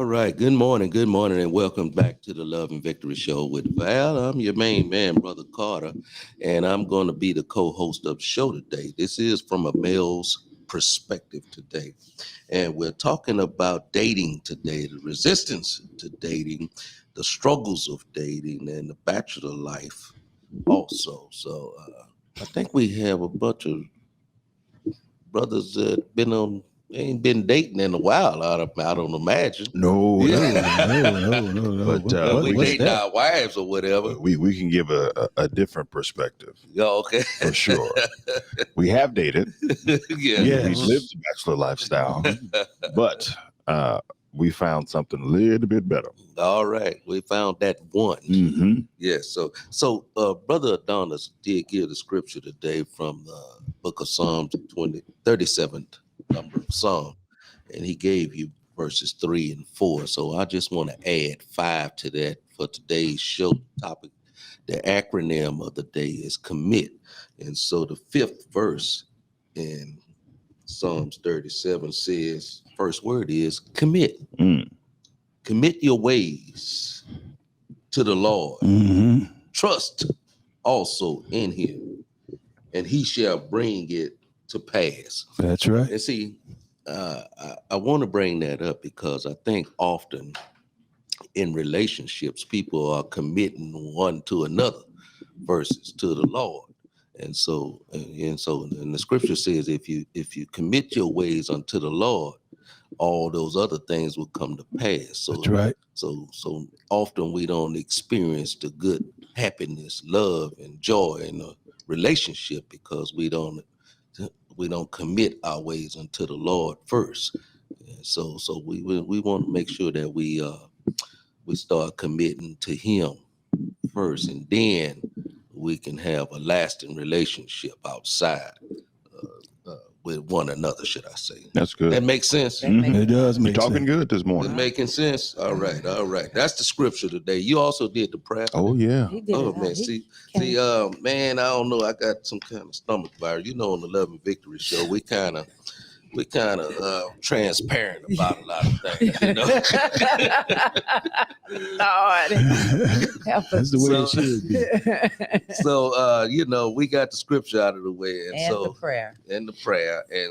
All right. Good morning, and welcome back to the Love and Victory Show with Val. I'm your main man, Brother Carter, and I'm going to be the co-host of the show today. This is from a male's perspective today, and we're talking about dating today, the resistance to dating, the struggles of dating, and the bachelor life also. So I think we have a bunch of brothers that ain't been dating in a while. I don't imagine. No. But we what's dating that? our wives or whatever. We can give a different perspective Yeah, okay. for sure. We have dated. Yeah. We've lived the bachelor lifestyle, but we found something a little bit better. All right, we found that one. Mm-hmm. Yes. So Brother Adonis did give the scripture today from the book of Psalms 37th number of Psalm, and he gave you verses 3 and 4. So I just want to add 5 to that for today's show topic. The acronym of the day is commit. And so the 5th verse in Psalms 37 says, first word is commit. Commit your ways to the Lord. Mm-hmm. Trust also in him, and he shall bring it to pass. That's right. And see, I want to bring that up because I think often in relationships, people are committing one to another versus to the Lord. And so the scripture says, if you commit your ways unto the Lord, all those other things will come to pass. So That's right. So often we don't experience the good happiness, love, and joy in a relationship because we don't commit our ways unto the Lord first. And so we want to make sure that we start committing to him first, and then we can have a lasting relationship outside with one another, should I say. That's good. That makes sense? It does make You're talking good this It's morning. making sense? All right. That's the scripture today. You also did the prayer. Oh, yeah. He did Oh it. man, man, I don't know. I got some kind of stomach virus. You know, on the Love and Victory show, we kind of transparent about a lot of things. You know, Lord, help That's us. the way it should be. So we got the scripture out of the way, And the prayer. and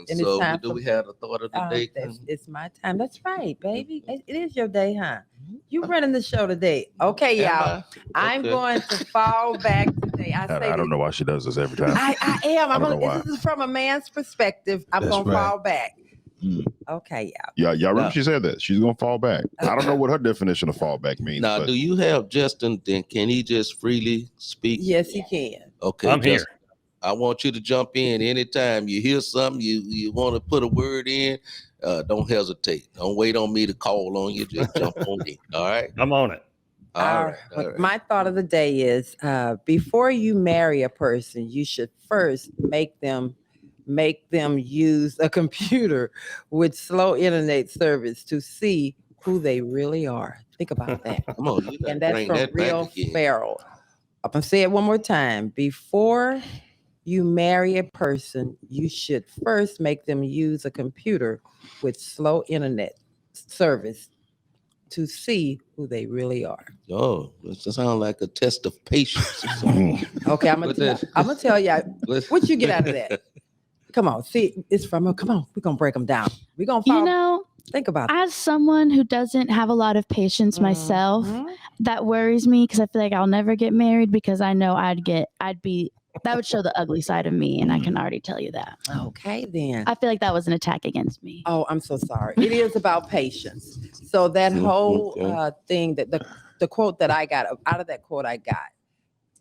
And so it's time do for- we have the thought of the day? It's my time. That's right, baby. It is your day, huh? You running the show today. Okay, y'all. I'm Okay. going to fall back today. I don't know why she does this every time. I am. I don't know why. This is from a man's perspective. I'm That's going to right. fall back. Mm. Okay, y'all. Yeah, y'all remember No. she said that. She's going to fall back. I don't know what her definition of fall back means. Now, but do you have Justin? Then can he just freely speak? Yes, he can. Okay, I'm here. Justin, I want you to jump in anytime you hear something you want to put a word in. Don't hesitate. Don't wait on me to call on you. Just jump on in. All right. I'm on it. All right. My thought of the day is before you marry a person, you should first make them use a computer with slow internet service to see who they really are. Think about that. Come on, you gotta And that's bring from that Real back again. Farrell. I'm going to say it one more time. Before you marry a person, you should first make them use a computer with slow internet service to see who they really are. Oh, that sounds like a test of patience or something. Okay, I'm But gonna tell you Let's- what you get out of that. Come on, see, it's from come on, we're gonna break them down. We're gonna think about that. As someone who doesn't have a lot of patience myself, that worries me because I feel like I'll never get married because I know that would show the ugly side of me, and I can already tell you that. Okay, then. I feel like that was an attack against me. Oh, I'm so sorry. It is about patience. So that whole thing, that the quote that I got out of that quote, I got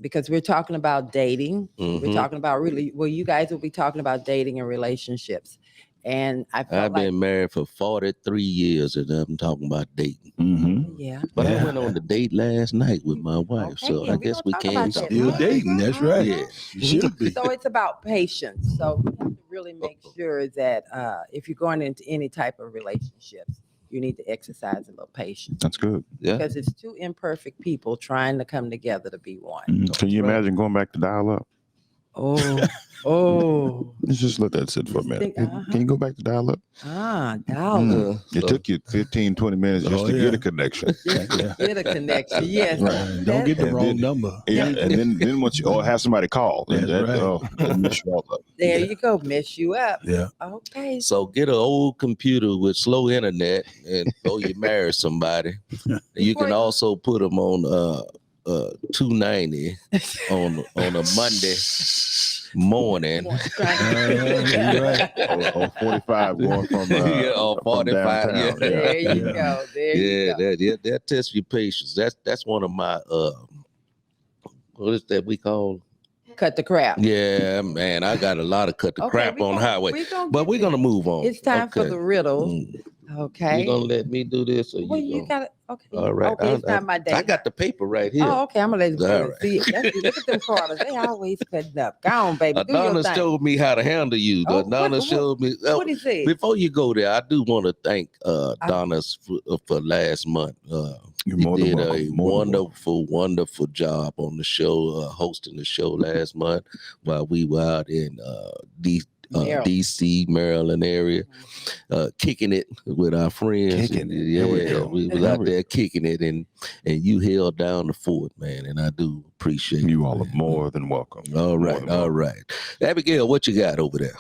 because we're talking about dating. We're talking about you guys will be talking about dating and relationships. And I've been married for 43 years, and I'm talking about dating. Mm-hmm. Yeah. But I went on the date last night with my wife, so I guess we can talk about Still that. dating. That's right. Yeah. You should be. So it's about patience. So we have to really make sure that if you're going into any type of relationships, you need to exercise a little patience. That's good. Yeah. Because it's two imperfect people trying to come together to be one. Can you imagine going back to dial up? Oh. Let's just let that sit for a minute. Can you go back to dial up? Dial. It took you 15, 20 minutes just to get a connection. Get a connection. Yes. Right. Don't get the And wrong then- number. Yeah, and then once you have somebody call, and That's right. it'll mess you all up. There you go. Mess you up. Yeah. Okay. So get an old computer with slow internet, and you marry somebody. You can also put them on 290 on a Monday morning. You're right. Or 45 going from or from 45. downtown. Yeah. There you go. There you go. That tests your patience. That's one of my what is that we call? Cut the crap. Yeah, man, I got a lot of cut the crap on highway. But we're gonna move on. It's time for the riddle. Okay. You gonna let me do this, or Well, you you got it. Okay. All right. Okay, it's not my day. I got the paper right here. Oh, okay. I'm gonna let you All right. see it. Look at them quarters. They always cutting up. Go on, baby. Do your Adonis thing. showed me how to handle you. Oh, Adonis showed me. What he say? Before you go there, I do want to thank Adonis for last month. You're He more than did welcome. a More than welcome. wonderful job on the show, hosting the show last month while we were out in DC, Maryland area, kicking it with our friends. Kicking it. Yeah, There we go. we was out there kicking it, and you held down the fort, man, and I do appreciate You all are more than welcome. All More right, than all welcome. right. Abigail, what you got over there?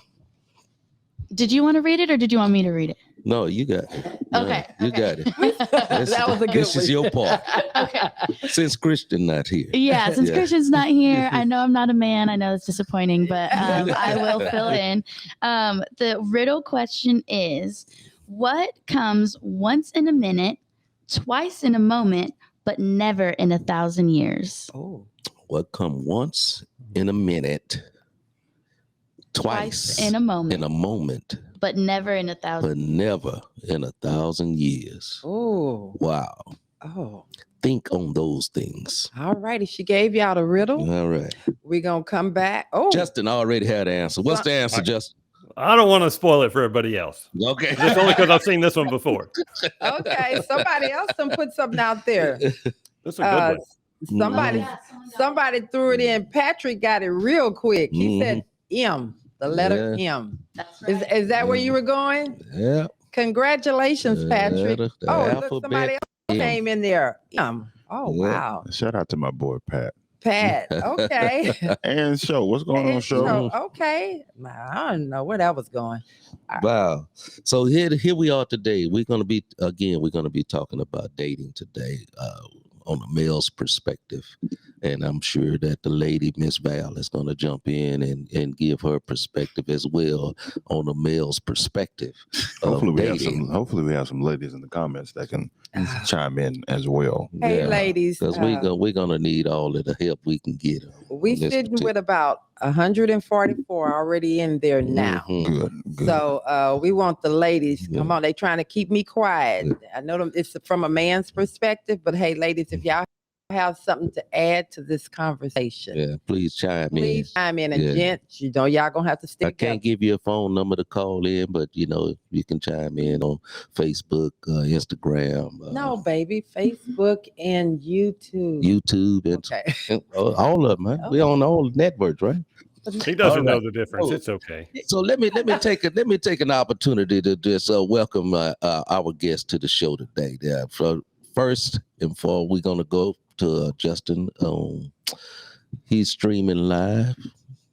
Did you want to read it or did you want me to read it? No, you got it. Okay, You okay. got it. That was a good This one. is your part. Okay. Since Christian not here. Yeah, since Yeah. Christian's not here, I know I'm not a man. I know it's disappointing, but I will fill in. The riddle question is, what comes once in a minute, twice in a moment, but never in 1,000 years? Oh. What come once in a minute, twice in a moment, but never in 1,000. but never in 1,000 years. Oh. Wow. Oh. Think on those things. All righty. She gave y'all the riddle. All right. We're gonna come back. Oh, Justin already had the answer. What's the answer, Justin? I don't want to spoil it for everybody else. Okay. Just only because I've seen this one before. okay. Somebody else done put something out there. This is a good one. Somebody threw it in. Patrick got it real quick. He said M, the letter M. That's Is that where you were going? Yeah. Congratulations, Patrick. The Oh, look, alphabet somebody else M. came in there. M. Oh, Yeah. wow. Shout out to my boy Pat. Pat. Okay. And show. What's going on, show? Okay. I don't know where that was going. Wow. So here we are today. We're gonna be talking about dating today on a male's perspective. And I'm sure that the lady, Miss Val, is gonna jump in and give her perspective as well on a male's perspective. Hopefully dating. we have some ladies in the comments that can chime in as well. Hey, ladies. Because we're gonna need all of the help we can get. We sitting with about 144 already in there now. Mhm. Good. So we want the ladies. Come Yeah. on, they trying to keep me quiet. I know them. It's from a man's perspective, but hey, ladies, if y'all have something to add to this conversation, Yeah, please chime in. please chime in. And Yeah. gents, y'all gonna have to I stick can't give you a phone number to call in, but you can chime in on Facebook, Instagram, No, baby, Facebook and YouTube. YouTube, and Okay. all of them. Man. We on all networks, right? He doesn't All know right. the difference. Oh. It's okay. So let me take an opportunity to just welcome our guest to the show today. So first and foremost, we're gonna go to Justin. He's streaming live.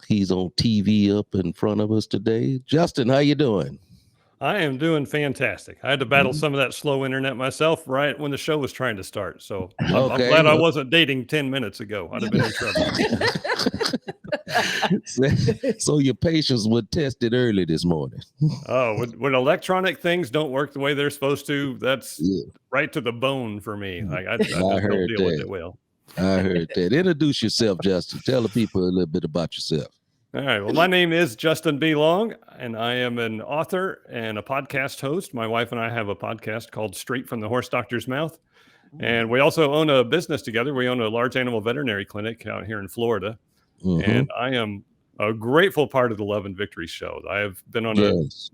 He's on TV up in front of us today. Justin, how you doing? I am doing fantastic. I had to battle some of that slow internet myself right when the show was trying to start. So I'm Okay. glad I wasn't dating 10 minutes ago. I'd have been in trouble. So your patience was tested early this morning. Oh, when electronic things don't work the way they're supposed to, that's Yeah, right to the bone for me. Like I just I heard don't deal with that. it well. I heard that. Introduce yourself, Justin. Tell the people a little bit about yourself. All right. Well, my name is Justin B. Long, and I am an author and a podcast host. My wife and I have a podcast called Straight from the Horse Doctor's Mouth. And we also own a business together. We own a large animal veterinary clinic out here in Florida. Mhm. And I am a grateful part of the Love and Victory show. I have been on a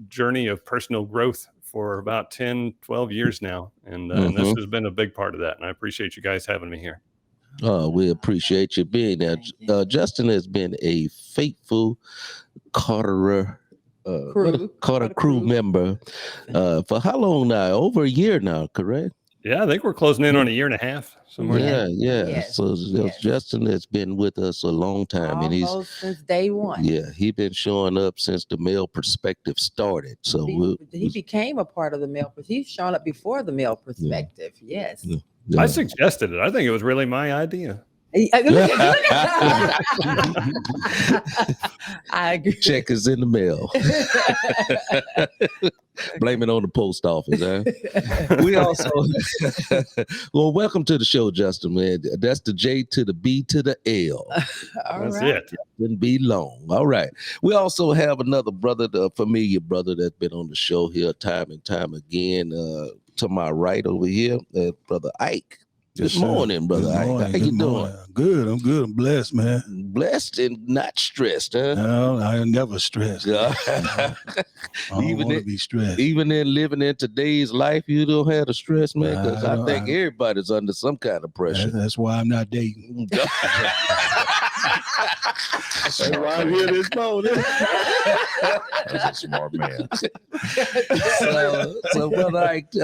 journey of personal growth for about 10, 12 years now. And this has been a big part of that. And I appreciate you guys having me here. Oh, we appreciate you being there. Justin has been a faithful Carter Carter crew crew. member for how long now? Over a year now, correct? Yeah, I think we're closing in on a year and a half. Somewhere. Yeah, Yes. So Yes. Justin has been with us a long time, and Almost since day one. he's been showing up since the male perspective started. So He became a part of the male. He's shown up before the male perspective. Yes. Yeah. I suggested it. I think it was really my idea. I agree. Check is in the mail. Blame it on the post office, huh? We also well, welcome to the show, Justin, man. That's the J to the B to the L. All That's right. it. Wouldn't be long. All right. We also have another brother, the familiar brother that's been on the show here time and time again. To my right over here, Brother Ike. Yes, Good morning, sir. Brother Good Ike. morning. How you Good doing? morning. Good. I'm good. I'm blessed, man. Blessed and not stressed, huh? No, I am never stressed. Yeah. I don't Even want to it- be stressed. Even in living in today's life, you don't have the stress, man, because I I don't- think everybody's under some kind of pressure. That's why I'm not dating. That's That's why I'm here this morning. That's a smart man. so Brother Ike,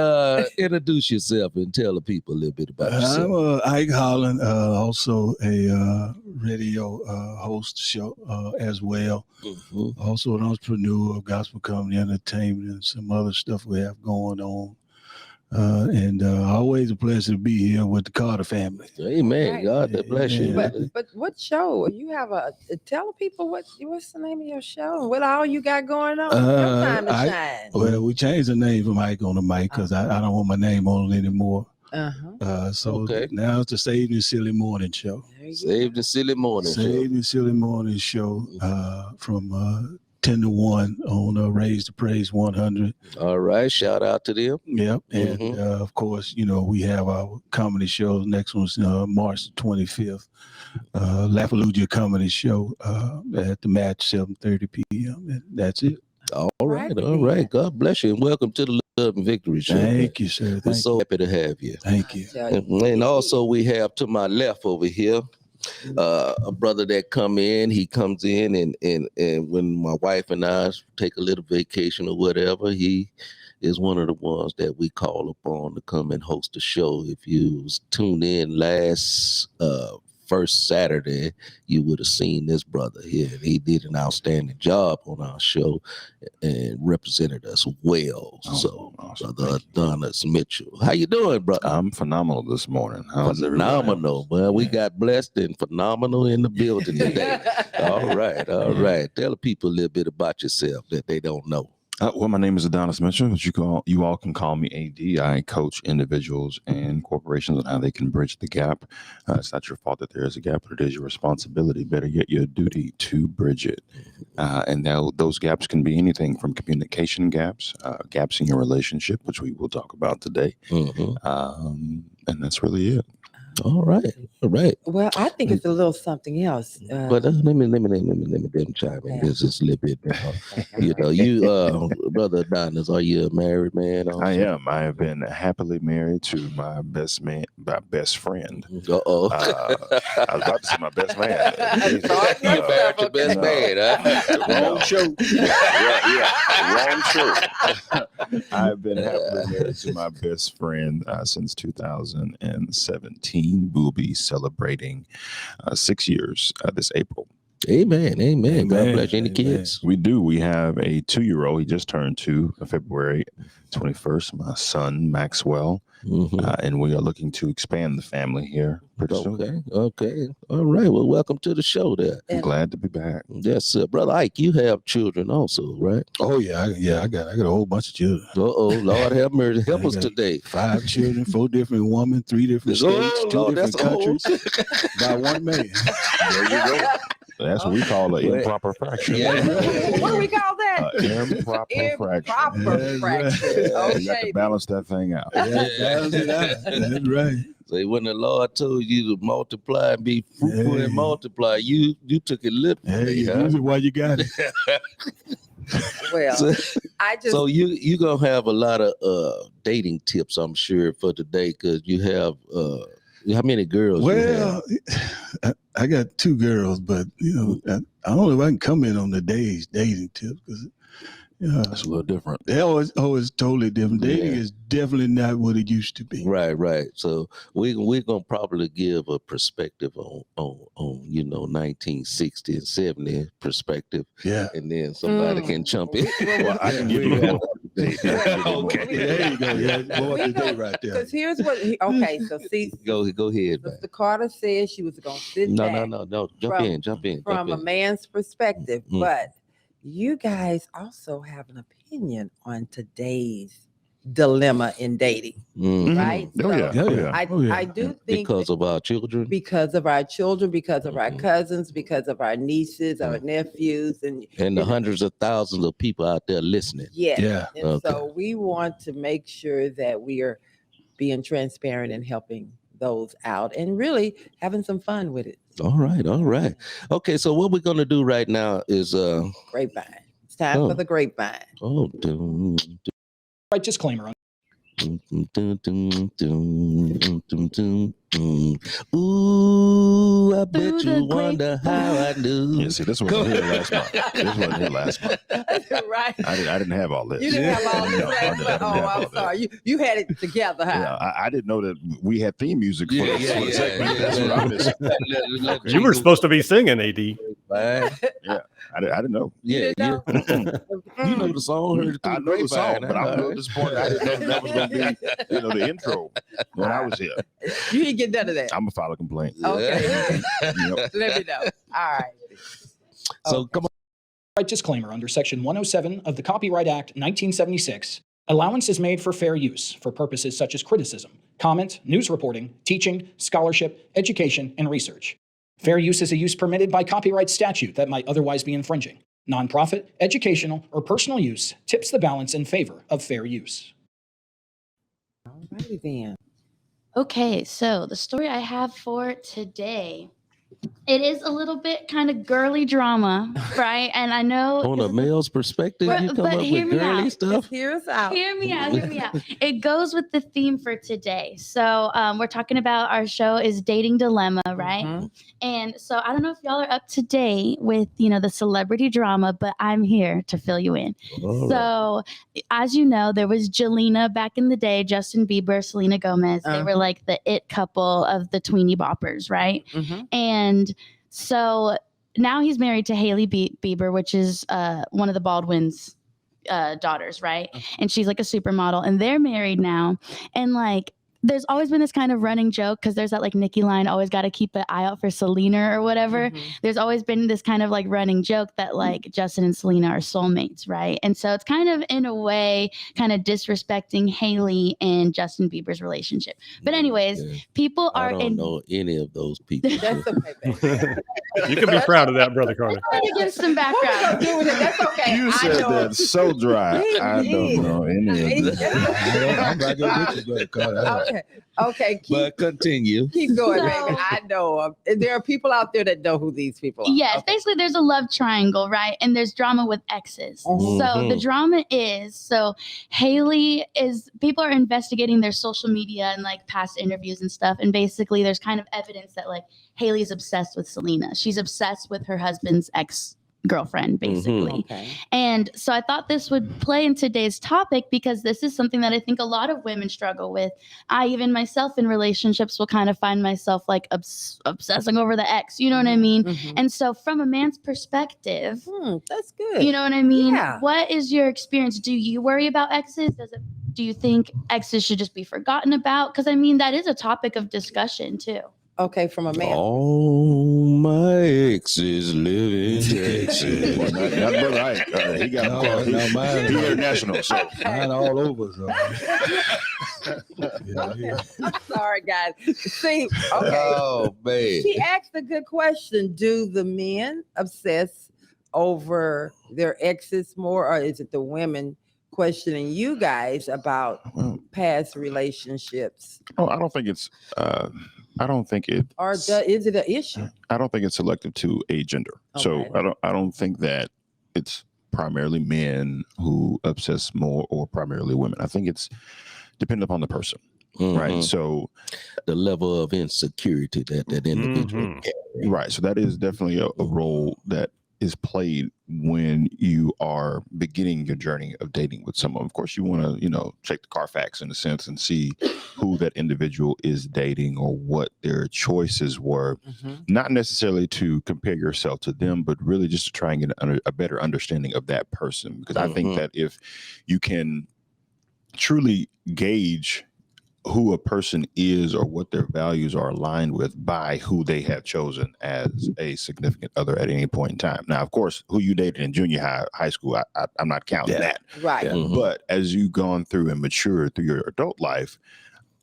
introduce yourself and tell the people a little bit about yourself. I'm Ike Holland, also a radio host show as well. Mhm. Also an entrepreneur of gospel comedy entertainment and some other stuff we have going on. And always a pleasure to be here with the Carter family. Amen. Right. God bless you. Amen. But what show? You have tell people what's the name of your show and what all you got going on? Your time to shine. Well, we changed the name from Ike on the mic because I don't want my name on it anymore. So Okay. now it's the Save Me Silly Morning Show. There you Save the silly morning. Save Me Silly Morning Show from 10 to 1 on Raise the Praise 100. All right. Shout out to them. Yep. And Mhm. of course, we have our comedy shows. Next one's March the 25th. Laffalujah Comedy Show at the match, 7:30 p.m. And that's it. All right. Right. All right. God bless you. And welcome to the Love and Victory Show. Thank you, sir. We're Thank so you. happy to have you. Thank you. And also we have to my left over here, a brother that he comes in and when my wife and I take a little vacation or whatever, he is one of the ones that we call upon to come and host the show. If you tuned in last first Saturday, you would have seen this brother here. He did an outstanding job on our show and represented us well. So, Awesome. Brother Thank you. Adonis Mitchell, how you doing, brother? I'm phenomenal this morning. How's everybody Phenomenal. else? Well, we got blessed and phenomenal in the building today. All right. All right. Tell the people a little bit about yourself that they don't know. Well, my name is Adonis Mitchell, but you all can call me AD. I coach individuals and corporations on how they can bridge the gap. It's not your fault that there is a gap, but it is your responsibility, better yet your duty to bridge it. And now those gaps can be anything from communication gaps, gaps in your relationship, which we will talk about today. Mhm. And that's really it. All right. All right. Well, I think it's a little something else. But let me chime in just a little bit. Brother Adonis, are you a married man? Also? I am. I have been happily married to my best friend. Uh-oh. I was about to say my best man. You married your best man, huh? Wrong show. Wrong show. I've been happily married to my best friend since 2017. We'll be celebrating 6 years this April. Amen. Amen. God Amen. bless you. Any Amen. kids? We do. We have a 2-year-old. He just turned 2 on February 21st. My son, Maxwell. Mhm. And we are looking to expand the family here pretty soon. Okay. Okay. All right. Well, welcome to the show there. I'm glad to be back. Yes, Brother Ike, you have children also, right? Oh yeah, I got a whole bunch of children. Uh-oh. Lord have mercy. Help I us got today. 5 children, 4 different women, 3 different states, Oh, 2 Lord, different that's old. countries, by 1 man. There you go. That's what we call an Well, improper fraction. yeah. what do we call that? Improper fraction. Improper That's fraction. right. You got Okay. to balance that thing out. Yeah, balance it out. That's right. Say when the Lord told you to multiply and be fruitful Yeah. and multiply, you took it literally. Hey, huh? use it while you got it. Well, So, I just so you gonna have a lot of dating tips, I'm sure, for today, because you have How many girls? you have? Well, I got 2 girls, but I don't know if I can comment on the dating tips because That's a little different. they always totally different. Dating is definitely not what it used to be. Right. So we're gonna probably give a perspective on 1960 and 70 perspective, Yeah. and then somebody can jump in. Well, I can give you a little Okay. There you go. Yeah, go up to date right there. Because here's what. Okay, so see, Go ahead, man. Mr. Carter said she was going to sit back No. Jump in. from a man's perspective, Mm. but you guys also have an opinion on today's dilemma in dating, Mm. right? Oh, yeah. So Oh, yeah. I do think Because of our children. because of our children, because of our Mhm. cousins, because of our nieces, our Mm. nephews, and And the hundreds of thousands of people out there listening. yes. Yeah. And Okay. so we want to make sure that we are being transparent and helping those out and really having some fun with it. All right. Okay, so what we're gonna do right now is Grapevine. It's time for Oh. the grapevine. Right disclaimer. Ooh, I Through bet the you wonder how I knew. Yeah, see, this wasn't here last month. This wasn't here last month. Right. I didn't have all this. You didn't have all this. No, I didn't have all I'm that. sorry. You had it together, huh? Yeah, I didn't know that we had theme music for the segment. That's what I missed. You were supposed to be singing, AD. I didn't know. Yeah. You know the song. Heard it I through know the song, grapevine, but I'm a huh? little disappointed. I didn't know that was going to be, the intro when I was here. You didn't get none of that. I'm gonna file a complaint. Okay. Yep. Let me know. All right. So come on. Right disclaimer. Under Section 107 of the Copyright Act 1976, allowance is made for fair use for purposes such as criticism, comment, news reporting, teaching, scholarship, education, and research. Fair use is a use permitted by copyright statute that might otherwise be infringing. Nonprofit, educational, or personal use tips the balance in favor of fair use. All righty then. Okay, so the story I have for today, it is a little bit kind of girly drama, right? And I know On this a is male's perspective, But- you come but up hear with me girly out. stuff. Hear us out. Hear me out. It goes with the theme for today. So we're talking about our show is Dating Dilemma, right? Mhm. And so I don't know if y'all are up to date with, the celebrity drama, but I'm here to fill you in. All right. So as you know, there was Jelena back in the day, Justin Bieber, Selena Gomez. They were like the it couple of the tweenie boppers, right? Mhm. And so now he's married to Hailey Bieber, which is one of the Baldwin's daughters, right? And she's like a supermodel, and they're married now. And like, there's always been this kind of running joke because there's that like Nicki line, always got to keep an eye out for Selena or whatever. Mhm. There's always been this kind of like running joke that like Justin and Selena are soulmates, right? And so it's kind of in a way kind of disrespecting Hailey and Justin Bieber's relationship. But anyways, Yeah. people I are don't know any of those people. That's okay, baby. You can be proud of that, Brother Carter. Let me give some What we gonna background. do with it? That's okay. You I said know. that so dry. I don't know any of this. I'm right there with you, brother Carter. Okay. But continue. Keep going, So- baby. I know. There are people out there that know who these people are. Yes, Okay. basically there's a love triangle, right? And there's drama with exes. So the Mhm. drama is, Hailey people are investigating their social media and like past interviews and stuff. And basically there's kind of evidence that like Hailey's obsessed with Selena. She's obsessed with her husband's ex-girlfriend, basically. Okay. And so I thought this would play in today's topic because this is something that I think a lot of women struggle with. I even myself in relationships will kind of find myself like obsessing over the ex, you know what I mean? Mhm. And so from a man's perspective, That's good. you know what I mean? Yeah. What is your experience? Do you worry about exes? Do you think exes should just be forgotten about? Because I mean, that is a topic of discussion too. Okay, from a man. All my exes live in Texas. Well, not brother Ike. He got mine. He international. So Mine all over. So. Yeah. I'm sorry, guys. See, okay. Oh man. She asked a good question. Do the men obsess over their exes more, or is it the women questioning you guys about past relationships? oh, I don't think it's. I don't think it. Or is it an issue? I don't think it's selective to a gender. So Okay. I don't think that it's primarily men who obsess more or primarily women. I think it's dependent upon the person. right? Mhm. So The level of insecurity that individual Mhm. carry. right, so that is definitely a role that is played when you are beginning your journey of dating with someone. Of course, you want to, check the Carfax in a sense and see who that individual is dating or what their choices were. Mhm. Not necessarily to compare yourself to them, but really just to try and get a better understanding of that person. Because I think Mhm. that if you can truly gauge who a person is or what their values are aligned with by who they have chosen as a significant other at any point in time. Now, of course, who you dated in junior high school, I'm not counting that. Right. Yeah. Mhm. But as you've gone through and matured through your adult life,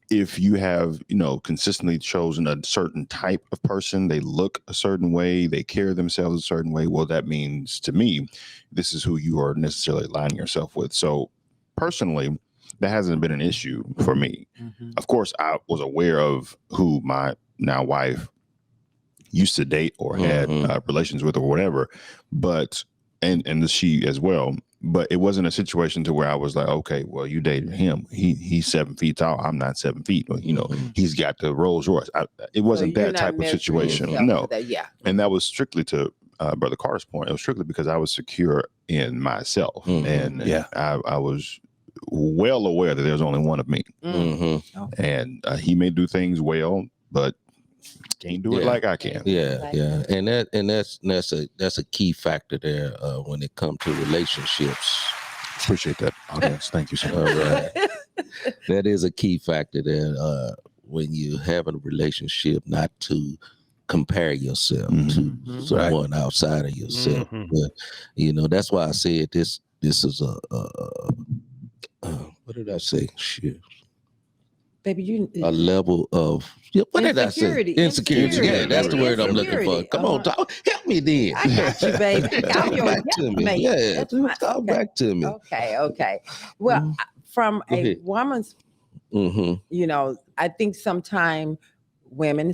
if you have, consistently chosen a certain type of person, they look a certain way, they carry themselves a certain way, well, that means to me, this is who you are necessarily aligning yourself with. So personally, that hasn't been an issue for me. Mhm. Of course, I was aware of who my now wife used to date or had Mhm. relations with or whatever, but and she as well. But it wasn't a situation to where I was like, okay, well, you dated him. He's 7 feet tall. I'm not 7 feet. Or, Mhm. he's got the Rolls Royce. It So wasn't you're that not type of measuring situation. yourself No, to that. Yeah. and that was strictly to Brother Carter's point. It was strictly because I was secure in myself, Mhm. and Yeah. I was well aware that there's only one of me, Mm. Mhm. and he may do things well, but can't do it Yeah. like I can. Yeah, yeah, and that's a key factor there when it comes to relationships. Appreciate that, audience. Thank you so All much. right, that is a key factor there when you have a relationship, not to compare yourself Mhm. to Mhm. someone outside of yourself. Mhm. But that's why I said this is what did I say? Shit. Baby, A level of what did I say? Insecurity. Insecurity. Yeah, that's the baby, word I'm looking for. insecurity. Come on, talk. Help me then. I got you, baby. Talk I'm your back to me. mate. Yeah, That's my, talk okay. back to me. Okay. Well, Mhm. from Go a ahead. woman's, Mm-hmm. I think sometimes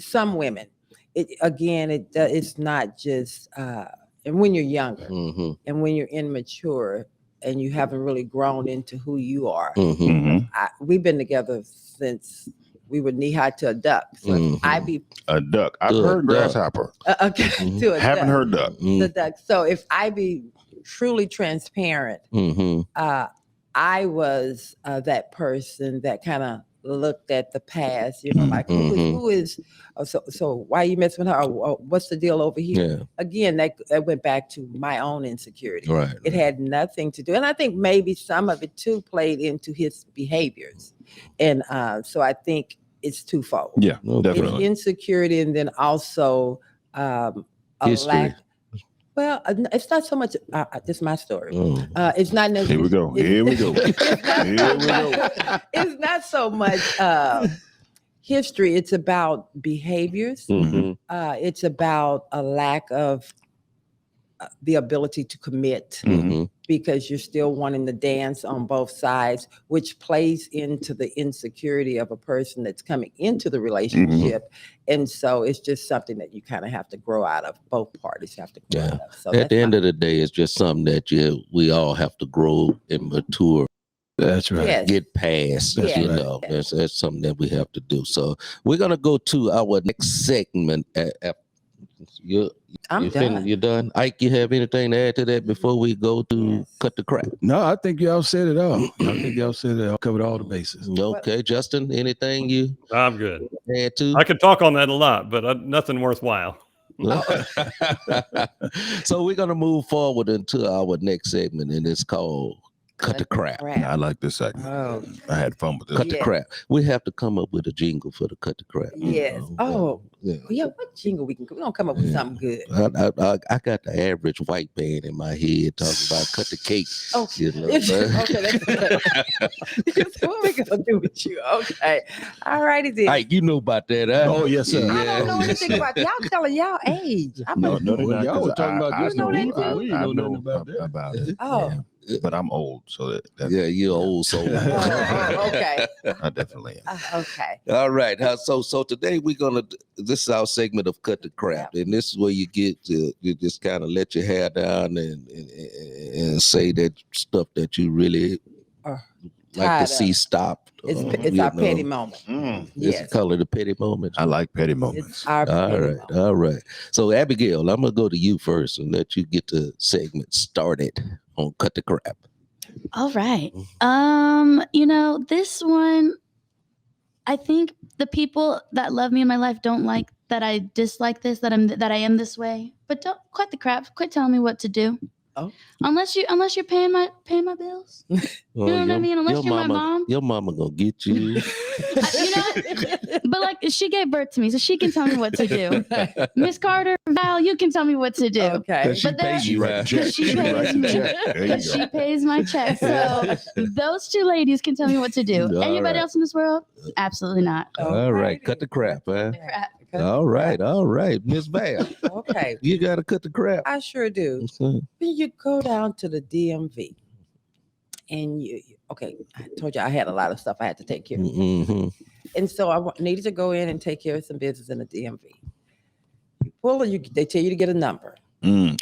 some women, it's not just, and when you're younger Mm-hmm. and when you're immature and you haven't really grown into who you are. Mm-hmm. Mhm. We've been together since we were knee high to a duck. So if I be A duck. I've Good heard duck. grasshopper. okay Mhm. to a Haven't duck, heard duck. the duck. So if I be truly transparent, Mm-hmm. I was that person that kind of looked at the past, like who is so why you messing with her? Or what's the deal over here? Yeah. Again, that went back to my own insecurity. Right. It had nothing to do, and I think maybe some of it too played into his behaviors, and so I think it's twofold. Yeah, Okay. It's definitely. insecurity, and then also a History. lack. Well, it's not so much. This is my story. Oh. It's not necessarily. Here we go. Here we go. Here we go. It's not so much history. It's about behaviors. Mm-hmm. It's about a lack of the ability to commit Mm-hmm. because you're still wanting to dance on both sides, which plays into the insecurity of a person that's coming into the relationship. And so it's just something that you kind of have to grow out of. Both parties have to grow Yeah. out of. So At the end of the day, it's just something that we all have to grow and mature. That's right. Yes. Get past. That's right. That's something that we have to do. So we're gonna go to our next segment. I'm done. You're done. Ike, you have anything to add to that before we go to Yes. cut the crap? No, I think y'all said it all. Covered all the bases. Okay, Justin, anything you I'm good. add to? I could talk on that a lot, but nothing worthwhile. So we're gonna move forward into our next segment, and it's called Cut the Crap. Yeah, I like this segment. Oh, I had fun with this. Cut the Yeah. crap. We have to come up with a jingle for the cut the crap. yes. Oh, Yeah. yeah. What jingle we gonna come up with Yeah. something good. I got the average white man in my head talking about cut the cake. Oh, You know, okay. What we gonna do with you? Okay. All righty then. Ike, you know about that, huh? Oh, yes, sir. I don't know Yeah. anything about y'all telling y'all age. No, they're Well, not, y'all 'cause were talking about I Justin know, Bieber. We I know know nothing about that. about it. Oh. Yeah. But I'm old, so that Yeah, you're old soul. Okay. I definitely am. Okay. All right. So today this is our segment of Cut the Crap. And this is where you get to you just kind of let your hair down and say that stuff that you really Like tied to see up. stop. It's our petty moment. Mm, It's Yes, the color of the petty moments. I like petty it's moments. our All petty right, moment. all right. So Abigail, I'm gonna go to you first and let you get the segment started on Cut the Crap. All right. This one, I think the people that love me in my life don't like that I dislike this, that I am this way. But don't quit the crap. Quit telling me what to do. Oh. Unless you're paying my bills. Well, know what I mean? Unless you're my mom. Your mama gonna get you. But like she gave birth to me, so she can tell me what to do. Miss Carter, Val, you can tell me what to do. Okay. She But there- pays you right. She pays me. There you She go. pays my check. So those two ladies can tell me what to do. All Anybody right. else in this world? Absolutely not. All right, cut the crap, huh? Crap. All right, Miss Val, Okay, you gotta cut the crap. I sure do. When you go down to the DMV, and okay, I told you I had a lot of stuff I had to take care of, Mm-hmm. and so I needed to go in and take care of some business in the DMV. You pull, they tell you to get a number.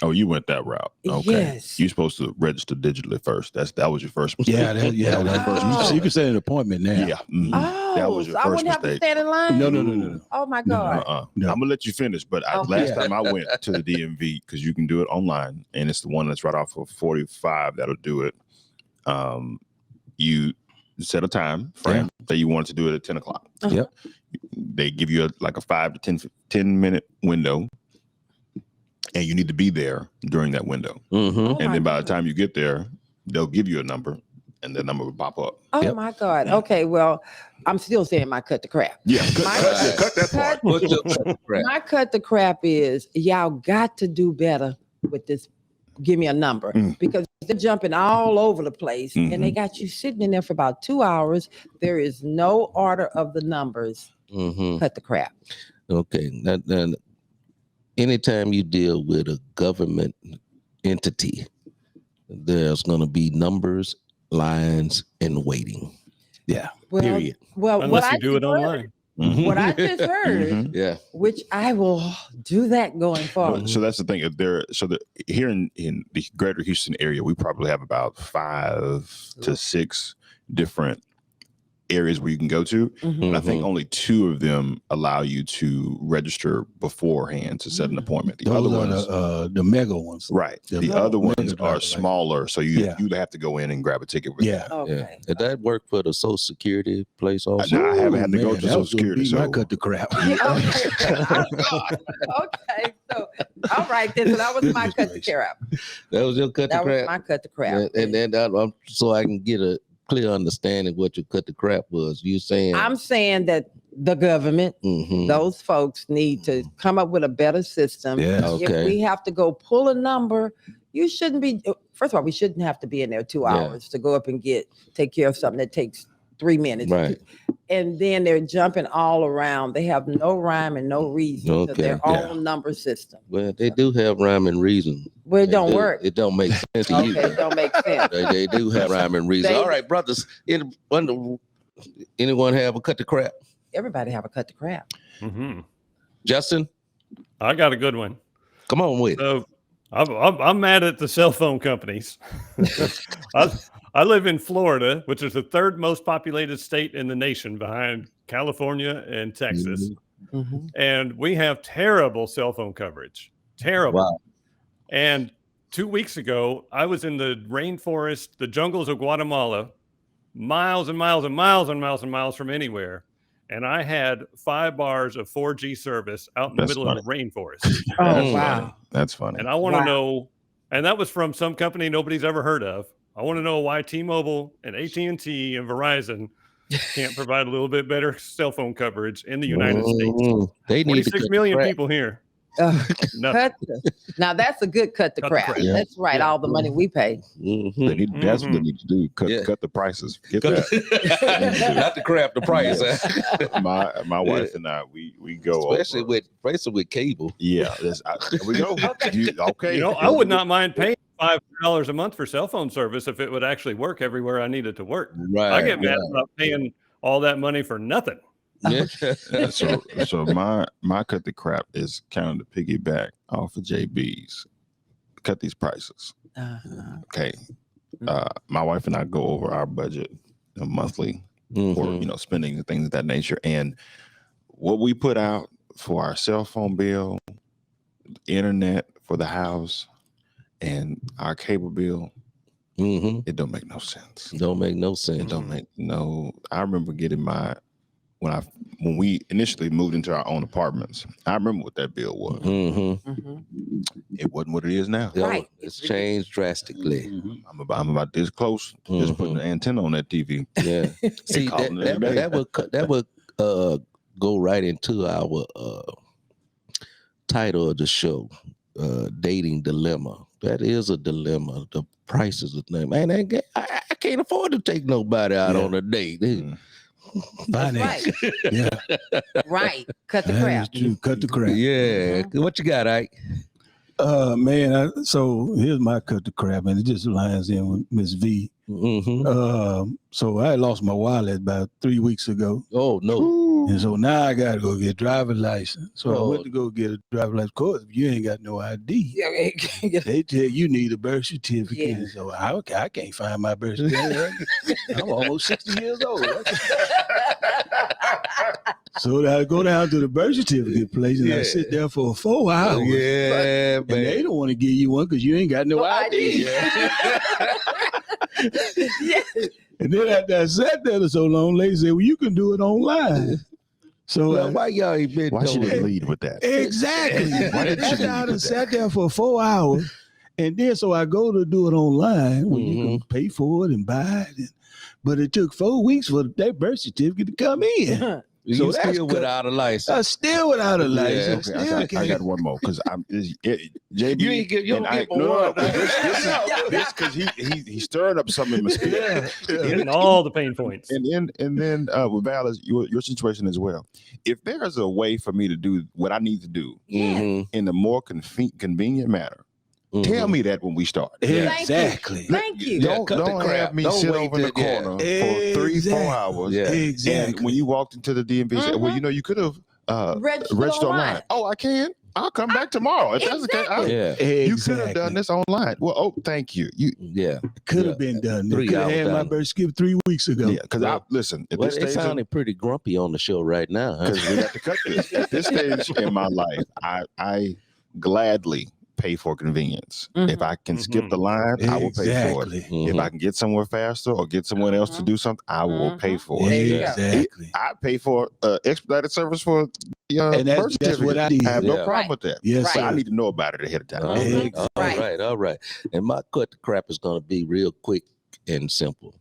Oh, you went that route. Okay. Yes. You're supposed to register digitally first. That was your first mistake. Yeah, That was your first Oh. mistake. You can set an appointment now. Yeah. mhm. Oh, That was your so I first wouldn't have to mistake. stand in line. No. Oh my No, God. No. I'm gonna let you finish, but Okay. last time I went to the DMV, because you can do it online, and it's the one that's right off of 45 that'll do it. You set a time frame that you wanted to do it at 10 o'clock. Uh-huh. Yep. They give you like a 5 to 10 minute window, and you need to be there during that window. Mm-hmm. Oh, And my then by the God. time you get there, they'll give you a number, and the number will pop up. Oh Yep. my God. Okay, well, I'm still saying my cut the crap. Yeah, My- cut that part. What's your cut the crap? My cut the crap is y'all got to do better with this. Give me a number because they're jumping all over the place and they got you sitting in there for about 2 hours. There is no order of the numbers. Mm-hmm. Cut the crap. Okay. Then anytime you deal with a government entity, there's gonna be numbers, lines, and waiting. Yeah. Well, Period. Well, Unless what you I do it just heard- online. What I just heard, Mhm. Yeah. which I will do that going forward. So that's the thing. Here in the greater Houston area, we probably have about 5 to 6 different areas where you can go to. Mhm. And I think only 2 of them allow you to register beforehand to set an appointment. The other Those ones, are the mega ones. right? the The mega other ones driver are license. smaller, so you have to go in and grab a ticket. With Yeah. Okay. Yeah. Did that work for the Social Security place also? Now, I haven't had to go Man, to that Social was gonna Security. be my So cut the crap. Okay. So, all right. Then, so that was my cut the crap. That was your cut the That was crap. my cut the crap. And then so I can get a clear understanding what your cut the crap was. You saying I'm saying that the government, Mhm. those folks need to come up with a better system. Yeah. If Okay. we have to go pull a number, you shouldn't be. First of all, we shouldn't have to be in there 2 Yeah. hours to go up and take care of something that takes 3 minutes. Right. And then they're jumping all around. They have no rhyme and no reason to Okay. their Yeah. own number system. Well, they do have rhyme and reason. Well, it don't They do. work. It don't make sense to you. Okay, it don't make sense. They do have rhyme and reason. They- All right, brothers. Anyone have a cut the crap? Everybody have a cut the crap. hmm Justin, I got a good one. come on with it. So I'm mad at the cell phone companies. I live in Florida, which is the 3rd most populated state in the nation behind California and Texas. Mhm. And we have terrible cell phone coverage. Terrible. Wow. And 2 weeks ago, I was in the rainforest, the jungles of Guatemala, miles and miles and miles and miles and miles from anywhere. And I had 5 bars of 4G service out in the That's middle of the rainforest. Oh, that's wow. funny. That's funny. And I want to Wow. know, and that was from some company nobody's ever heard of. I want to know why T-Mobile and AT&T and Verizon can't provide a little bit better cell phone coverage in the United States. Mhm. They need to 46 cut million the crap. people here. Nothing. Now that's a good cut the Cut the crap. crap. Yeah. That's right. Yeah. All the money we pay. Mhm. That's what they need to do. Yeah. Cut the prices. Get Cut that. Not the crap, the price. My wife and I, we go Especially over. with cable. Yeah, there we go. Okay. You know, I would not mind paying $500 a month for cell phone service if it would actually work everywhere I need it to work. Right. I get mad about paying all that money for nothing. Yeah. So my cut the crap is kind of to piggyback off of JB's. Cut these prices. Uh-huh. Okay. My wife and I go over our budget monthly Mhm. for spending and things of that nature. And what we put out for our cell phone bill, internet for the house, and our cable bill, it don't make no sense. Don't make no It sense. don't make no. I remember getting when we initially moved into our own apartments. I remember what that bill was. It wasn't what it is now. Yeah, Right. it's changed drastically. I'm about this close, just putting the antenna on that TV. Yeah. See, calling it a day. that would go right into our title of the show, Dating Dilemma. That is a dilemma. The price is a name. Man, I can't afford to take nobody out on a date. Finance. Right. Yeah. Right. Cut the That crap. is true. Cut the crap. Yeah. What you got, Ike? Man, so here's my cut the crap, and it just lines in with Miss V. So I lost my wallet about 3 weeks ago, Oh, no. and so now I got to go get a driver's license. So I went to go get a driver's license. Of course, if you ain't got no ID, they tell you need a birth certificate. Yeah. And so I can't find my birth certificate. I'm almost 60 years old. So I go down to the birth certificate place and I sit there for 4 hours. Yeah, And they don't want to give you one because you ain't got no ID. And then after I sat there so long, lady said, well, you can do it online. So Well, why y'all ain't been Why should doing it it? lead with that? exactly. Why did After you I lead done with sat there for 4 hours, and then so I go to do it online where you can pay for it and buy it. But it took 4 weeks for that birth certificate to come in. You So that's still cut- without a I license. still without a Yeah, license. Okay, Still I can't. got one more because JB. You don't and give a word. this because he's stirring up something in my spirit. Getting all the pain points. And then with Val, is your situation as well. If there's a way for me to do what I need to do in a more convenient manner, tell me that when we start. Exactly. Thank you. Don't cut the crap. have me Don't sit wait over in the till- corner for 3-4 hours. Yeah. Exactly. And when you walked into the DMV, said, well, you could have registered online. Oh, I can. I'll come back tomorrow. If that's the case, Yeah. you could have done this online. Well, thank you. Yeah. Could have been done. 3 Could have hours had my done. birth certificate 3 weeks ago. Yeah, because I listen at Well, this it stage. sounded pretty grumpy on the show right now, huh? Because we got to cut this. At this stage in my life, I gladly pay for convenience. If I can skip the line, I will pay for it. If I can get somewhere faster or get someone else to do something, I will pay for it. There you go. Exactly. I pay for expedited service for the And birth that's what I certificate. did. I have no Yeah. problem with that. Yes, But sir. I need to know about it ahead of time. All right. And my cut the crap is going to be real quick and simple.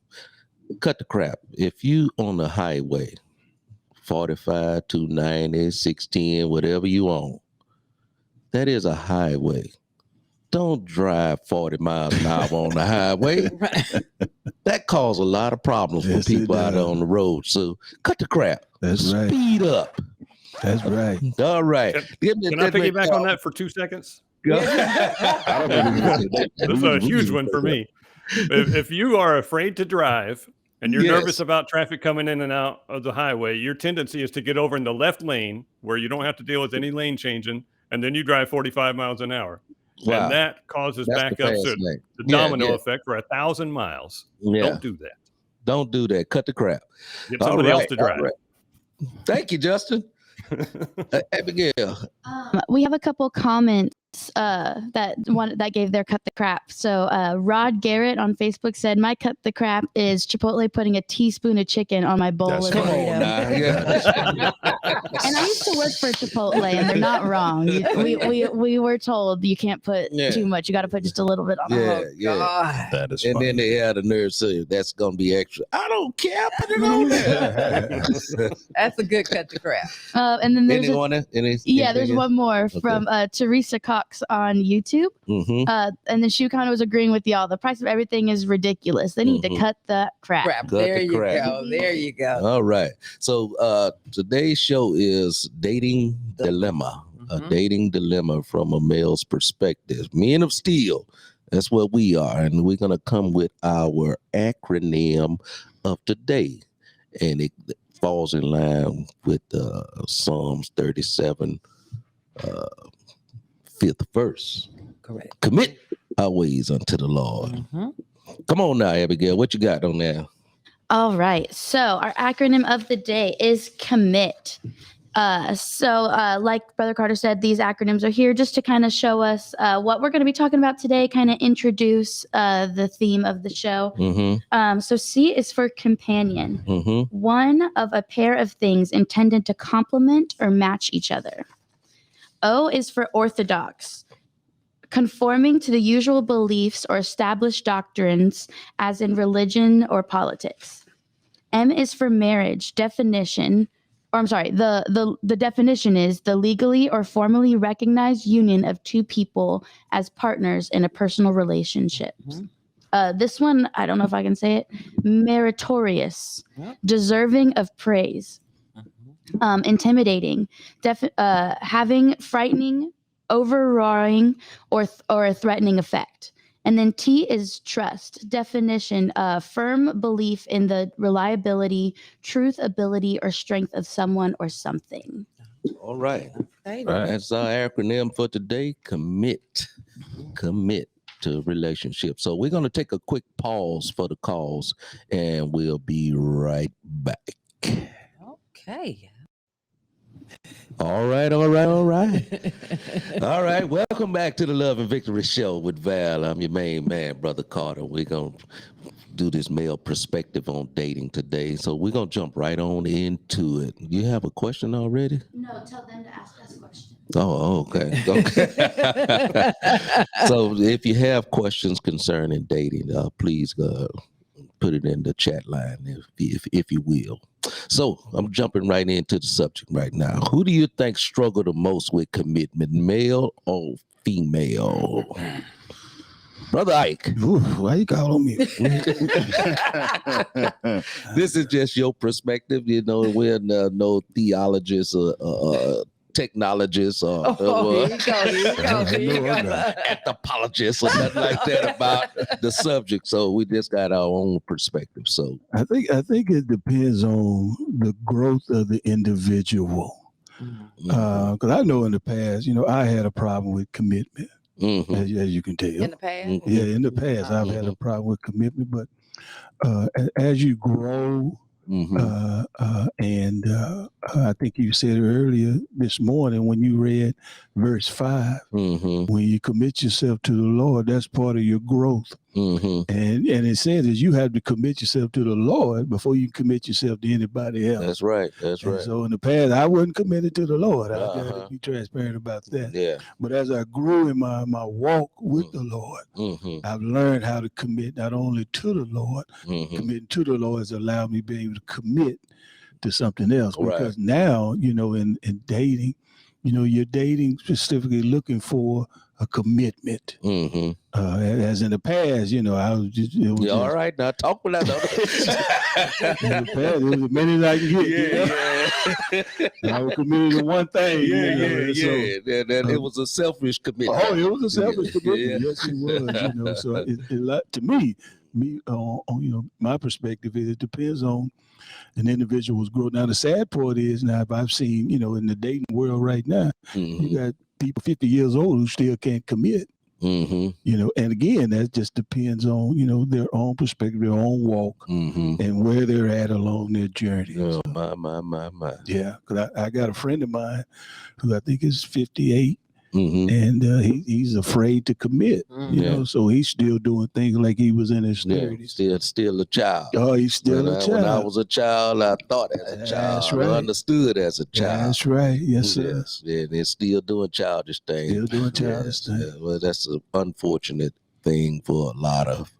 Cut the crap. If you on the highway, 45, 290, 610, whatever you on, that is a highway. Don't drive 40 miles an hour on the highway. That causes a lot of problems for Yes, it people out does. on the road. So cut the crap. That's right. Speed up. That's right. All right. Can I piggyback on that for 2 seconds? This is a huge one for me. If you are afraid to drive and you're nervous about traffic coming in and out of the highway, your tendency is to get over in the left lane where you don't have to deal with any lane changing, and then you drive 45 miles an hour. Wow. And that causes That's the backups, fast so lane. the Yeah, domino yeah. effect for 1,000 miles. Yeah. Don't do that. Don't do that. Cut the crap. Get somebody else to drive. all right. Thank you, Justin. Abigail. We have a couple comments that gave their cut the crap. So Rod Garrett on Facebook said, "My cut the crap is Chipotle putting a teaspoon of chicken on my bowl That's of Come right. on burrito." now. Yeah. And I used to work for Chipotle, and they're not wrong. We were told you can't put too much; you got to put just a little bit on. Yeah. God. That is And funny. then they had a nurse say that's gonna be extra. I don't care. Put it on there. That's a good cut to crap. And then there's there's one more from Teresa Cox on YouTube. And then she kind of was agreeing with y'all. The price of everything is ridiculous. They need to cut the crap. Crap. Cut There the you crap. go. There you go. All right. So today's show is dating dilemma. A dating dilemma from a male's perspective. Men of steel. That's what we are. And we're gonna come with our acronym of today. And it falls in line with Psalms 37, 5th verse. Correct. Commit our ways unto the Lord. Come on now, Abigail. What you got on there? All right. So our acronym of the day is commit. Like Brother Carter said, these acronyms are here just to kind of show us what we're going to be talking about today, kind of introduce the theme of the show. So C is for companion, one of a pair of things intended to complement or match each other. O is for orthodox, conforming to the usual beliefs or established doctrines, as in religion or politics. M is for marriage, definition. Or I'm sorry, the definition is the legally or formally recognized union of two people as partners in a personal relationship. This one, I don't know if I can say it, meritorious, deserving of praise, intimidating, having frightening, overroaring, or a threatening effect. And then T is trust. Definition, firm belief in the reliability, truth, ability, or strength of someone or something. All right. Okay. That's our acronym for today. Commit. Commit to relationship. So we're going to take a quick pause for the calls, and we'll be right back. Okay. All right. All right. Welcome back to the Love and Victory Show with Val. I'm your main man, Brother Carter. We're going to do this male perspective on dating today. So we're going to jump right on into it. You have a question already? No, tell them to ask us questions. Oh, okay. So if you have questions concerning dating, please put it in the chat line if you will. So I'm jumping right into the subject right now. Who do you think struggle the most with commitment, male or female? Brother Ike. Ooh, why you call on me? This is just your perspective. You know, we're no theologists or technologists or anthropologists or nothing like that about the subject. So we just got our own perspective. So I think it depends on the growth of the individual. Because I know in the past, I had a problem with commitment, as you can tell. In the past? Yeah, in the past, I've had a problem with commitment. But as you grow, and I think you said earlier this morning when you read verse 5, when you commit yourself to the Lord, that's part of your growth. And it says that you have to commit yourself to the Lord before you commit yourself to anybody else. That's right. And so in the past, I wasn't committed to the Lord. I got to be transparent about that. Yeah. But as I grew in my walk with the Lord, I've learned how to commit not only to the Lord, committing to the Lord has allowed me to be able to commit to something else. Because now, in dating, you're dating specifically looking for a commitment. As in the past, I was just. All right, now talk without in the past, it was as many as I can get. I was committed to one thing. It was a selfish commitment. Oh, it was a selfish commitment. Yes, it was. So to me, on my perspective, it depends on an individual's growth. Now, the sad part is now, if I've seen, in the dating world right now, you got people 50 years old who still can't commit. And again, that just depends on, their own perspective, their own walk, and where they're at along their journey. Oh, my. Yeah, because I got a friend of mine who I think is 58. And he's afraid to commit, so he's still doing things like he was in his 30s. Still a child. Oh, he's still a child. When I was a child, I thought as a child. That's right. I understood as a child. That's right. Yes, sir. Yes. Yeah, they're still doing childish things. Still doing childish things. Yeah. Well, that's an unfortunate thing for a lot of,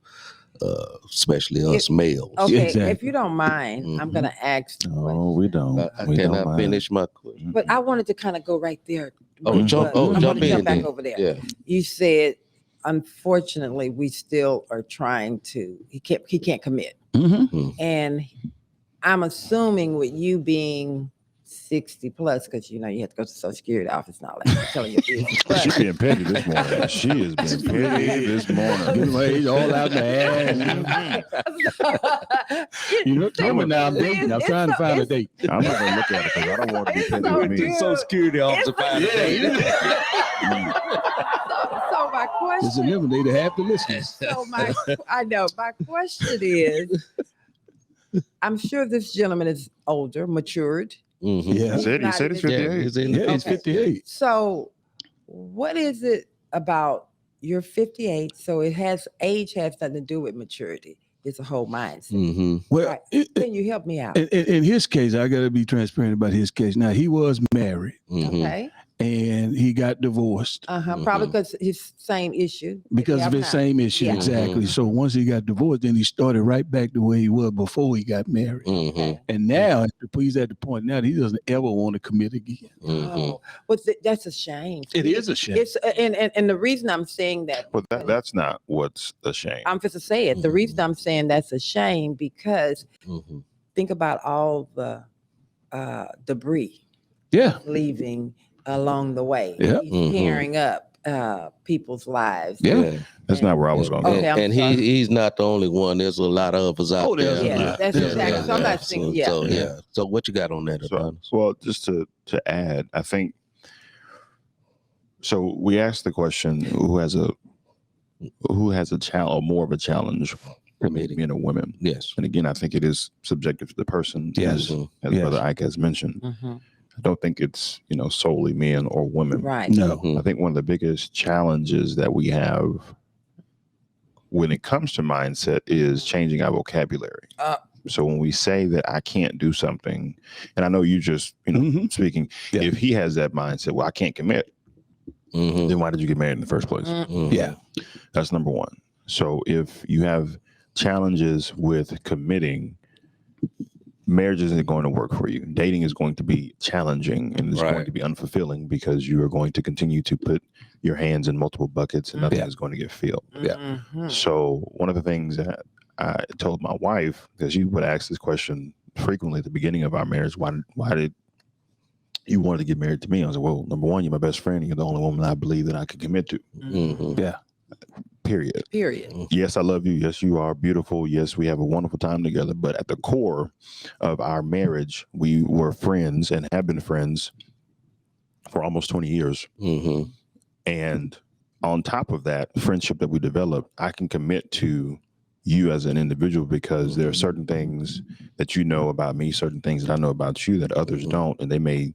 especially us males. Okay, Exactly. if you don't mind, I'm going to ask. No, we don't. Can I finish my question? But I wanted to kind of go right there. Jump jump in back then. over there. Yeah. You said, unfortunately, we still are trying to. He can't commit, and I'm assuming with you being 60 plus, because you have to go to the Social Security office and all that. I'm telling you, She's being petty this morning. She has been petty this morning. He's all out the ass. Tell me now, I'm dating. I'm trying to find a date. I'm not going to look at it because I don't want to be petty with me. Social Security officer find a date. So my question. It's eliminated half the listeners. So my question is, I'm sure this gentleman is older, matured. Yeah. He said he's 58. He's 58. So what is it about you're 58? So age has nothing to do with maturity. It's a whole mindset. Mm-hmm. Well, Right. Can you help me out? in his case, I got to be transparent about his case. Now, he was married Okay. and he got divorced Probably because his same issue. because of his same issue. Yeah. Exactly. So once he got divorced, then he started right back the way he was before he got married. Mm-hmm. And now he's at the point now that he doesn't ever want to commit again. Oh, but that's a shame. It is a shame. It's and the reason I'm saying that. But that's not what's a shame. I'm just to say it. The reason I'm saying that's a shame because Mm-hmm. think about all the debris Yeah. leaving along the way. Yeah. He's Mhm. tearing up people's lives. Yeah. That's not where I was going to go. Okay, I'm and sorry. he's not the only one. There's a lot of us out Oh, there's there. a Yeah, lot. that's Yeah, exactly. yeah, So I'm not So, saying, yeah. so, yeah. So what you got on that, So, Adonis? well, just to add, I think, so we asked the question, who has a challenge or more of a challenge, Committing. men or women? Yes. And again, I think it is subjective to the person, Yes. as Yes. Brother Ike has mentioned. Mhm. I don't think it's, solely men or women. Right. No. Mhm. I think one of the biggest challenges that we have when it comes to mindset is changing our vocabulary. So when we say that I can't do something, and I know you just, speaking, Yeah. if he has that mindset, well, I can't commit, Mm-hmm. then why did you get married in the first place? Mm. Yeah. That's number one. So if you have challenges with committing, marriage isn't going to work for you. Dating is going to be challenging and it's going Right. to be unfulfilling because you are going to continue to put your hands in multiple buckets and nothing Yeah. is going to get filled. Mhm. So one of the things that I told my wife, because she would ask this question frequently at the beginning of our marriage, why did you want to get married to me? I was like, well, number one, you're my best friend and you're the only woman I believe that I could commit to. Mm-hmm. Yeah. Period. Period. Yes, I love you. Yes, you are beautiful. Yes, we have a wonderful time together. But at the core of our marriage, we were friends and have been friends for almost 20 years. Mm-hmm. And on top of that friendship that we developed, I can commit to you as an individual because there are certain things that you know about me, certain things that I know about you that others don't, and they may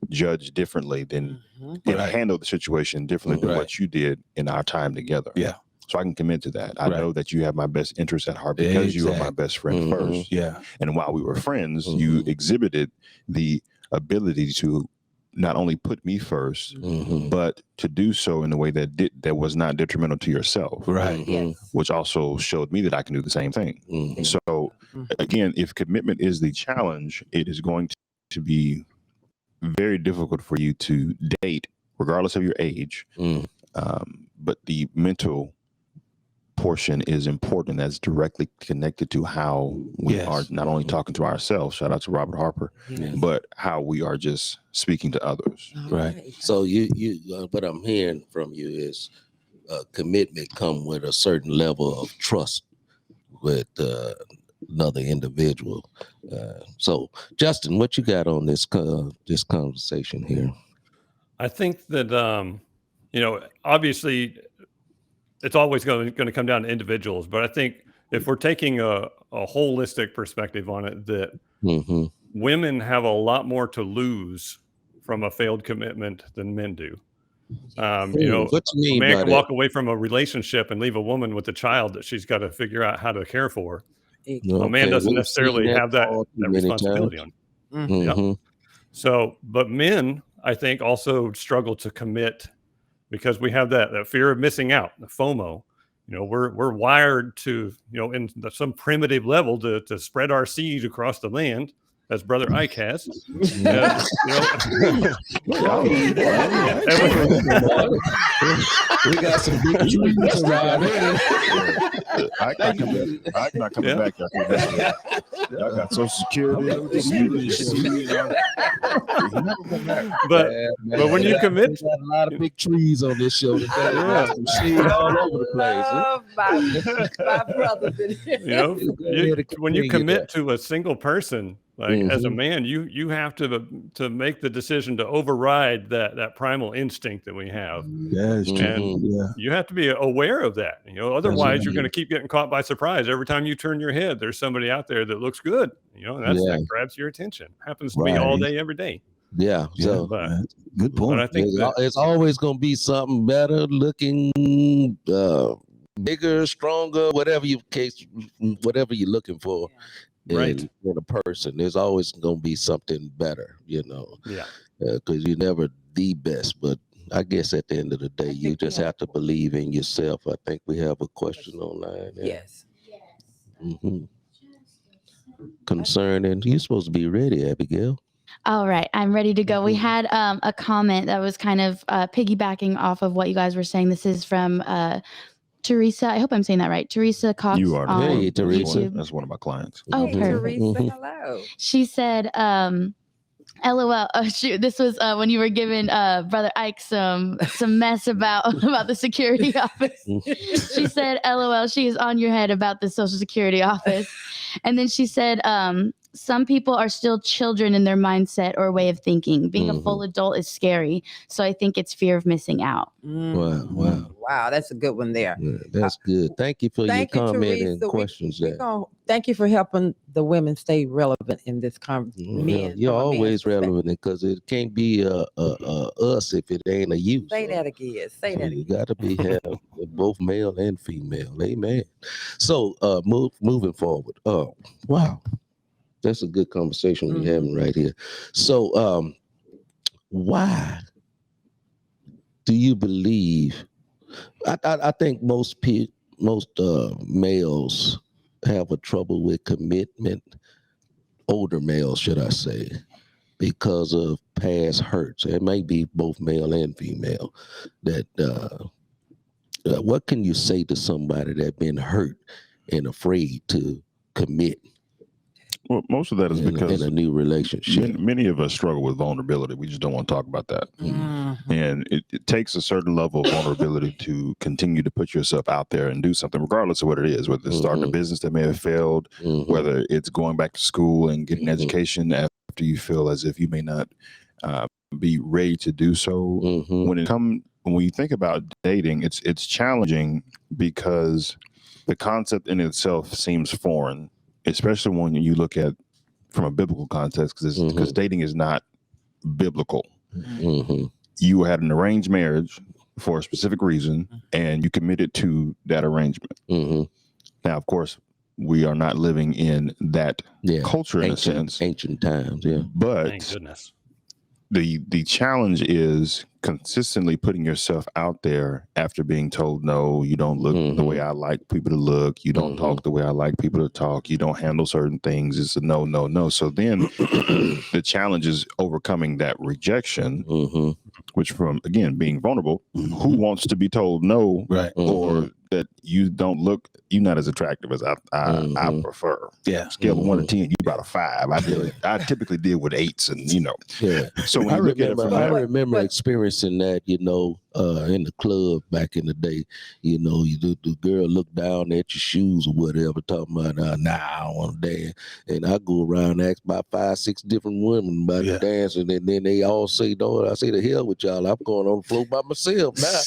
judge differently than Mhm. and Right. handle the situation differently than Right. what you did in our time together. Yeah. So I can commit to that. I Right. know that you have my best interest at heart because you are my Exactly. best friend Mhm. first. Yeah. And while we were friends, you exhibited the ability to not only put me first, Mm-hmm. but to do so in a way that was not detrimental to yourself, Right. Yes. which also showed me that I can do the same thing. Mm-hmm. So Mhm. again, if commitment is the challenge, it is going to be very difficult for you to date, regardless of your age. Mm-hmm. But the mental portion is important. That's directly connected to how we Yes. are not only talking to ourselves, shout out to Robert Harper, Yes. but how we are just speaking to others. Right. So you what I'm hearing from you is commitment come with a certain level of trust with another individual. So Justin, what you got on this this conversation here? I think that obviously it's always going to come down to individuals, but I think if we're taking a holistic perspective on it, that Mm-hmm. women have a lot more to lose from a failed commitment than men do. What you A mean man by can that? walk away from a relationship and leave a woman with a child that she's got to figure out how to care for. A man doesn't we've necessarily seen have that all too many responsibility times. on. Mm-hmm. So, but men, I think, also struggle to commit because we have that fear of missing out, the FOMO. We're wired to, in some primitive level to spread our seed across the land, as Brother Ike has. We got some big trees around here. I'm not coming back after this. Y'all got Social Security. But when you commit, we got a lot of big trees on this show today. Some shade all over the place. Love my brothers in here. when you commit to a single person, Like as a man, you have to make the decision to override that primal instinct that we have. That's true. And Yeah. you have to be aware of that. Otherwise you're going to keep getting caught by surprise. Every time you turn your head, there's somebody out there that looks good. And that grabs your attention. Happens to me all day, every day. Yeah. So good point. But I think it's always going to be something better looking, bigger, stronger, whatever you're looking for. Right. In a person, there's always going to be something better, Yeah. Because you're never the best. But I guess at the end of the day, you just have to believe in yourself. I think we have a question online. Yes. Concerning, you're supposed to be ready, Abigail. All right, I'm ready to go. We had a comment that was kind of piggybacking off of what you guys were saying. This is from Teresa. I hope I'm saying that right. Teresa Cox. You are. Hey, Teresa. That's one of my clients. Oh, Hey, perfect. Teresa, hello. She said, LOL. Oh shoot, this was when you were giving Brother Ike some mess about the security office. She said, LOL, she is on your head about the Social Security office. And then she said, some people are still children in their mindset or way of thinking. Being a full adult is scary. So I think it's fear of missing out. Wow. That's a good one there. Yeah, that's good. Thank you for your comment and questions there. Thank you for helping the women stay relevant in this conversation. You're always relevant because it can't be us if it ain't a you. Say that again. Say that You again. got to be both male and female. Amen. So moving forward. Wow. That's a good conversation we're having right here. So why do you believe? I think most males have a trouble with commitment. Older males, should I say, because of past hurts. It may be both male and female. That what can you say to somebody that's been hurt and afraid to commit? Well, most of that is because in a new relationship, many of us struggle with vulnerability. We just don't want to talk about that. And it takes a certain level of vulnerability to continue to put yourself out there and do something, regardless of what it is, whether it's starting a business that may have failed, whether it's going back to school and getting education after you feel as if you may not be ready to do so. When you think about dating, it's challenging because the concept in itself seems foreign, especially when you look at from a biblical context, because dating is not biblical. You had an arranged marriage for a specific reason, and you committed to that arrangement. Now, of course, we are not living in that culture in a sense. Ancient times, But thank goodness. The challenge is consistently putting yourself out there after being told, no, you don't look the way I like people to look. You don't talk the way I like people to talk. You don't handle certain things. It's a no, no, no. So then the challenge is overcoming that rejection, which from, again, being vulnerable, who wants to be told no, or that you don't look, you're not as attractive as I prefer. Scale of 1 to 10, you about a 5. I typically deal with 8s and, So when I remember experiencing that, in the club back in the day. The girl look down at your shoes or whatever, talking about, I don't want to dance. And I go around and ask about 5, 6 different women about the dancing, and then they all say, no, I say, the hell with y'all. I'm going on the floor by myself now.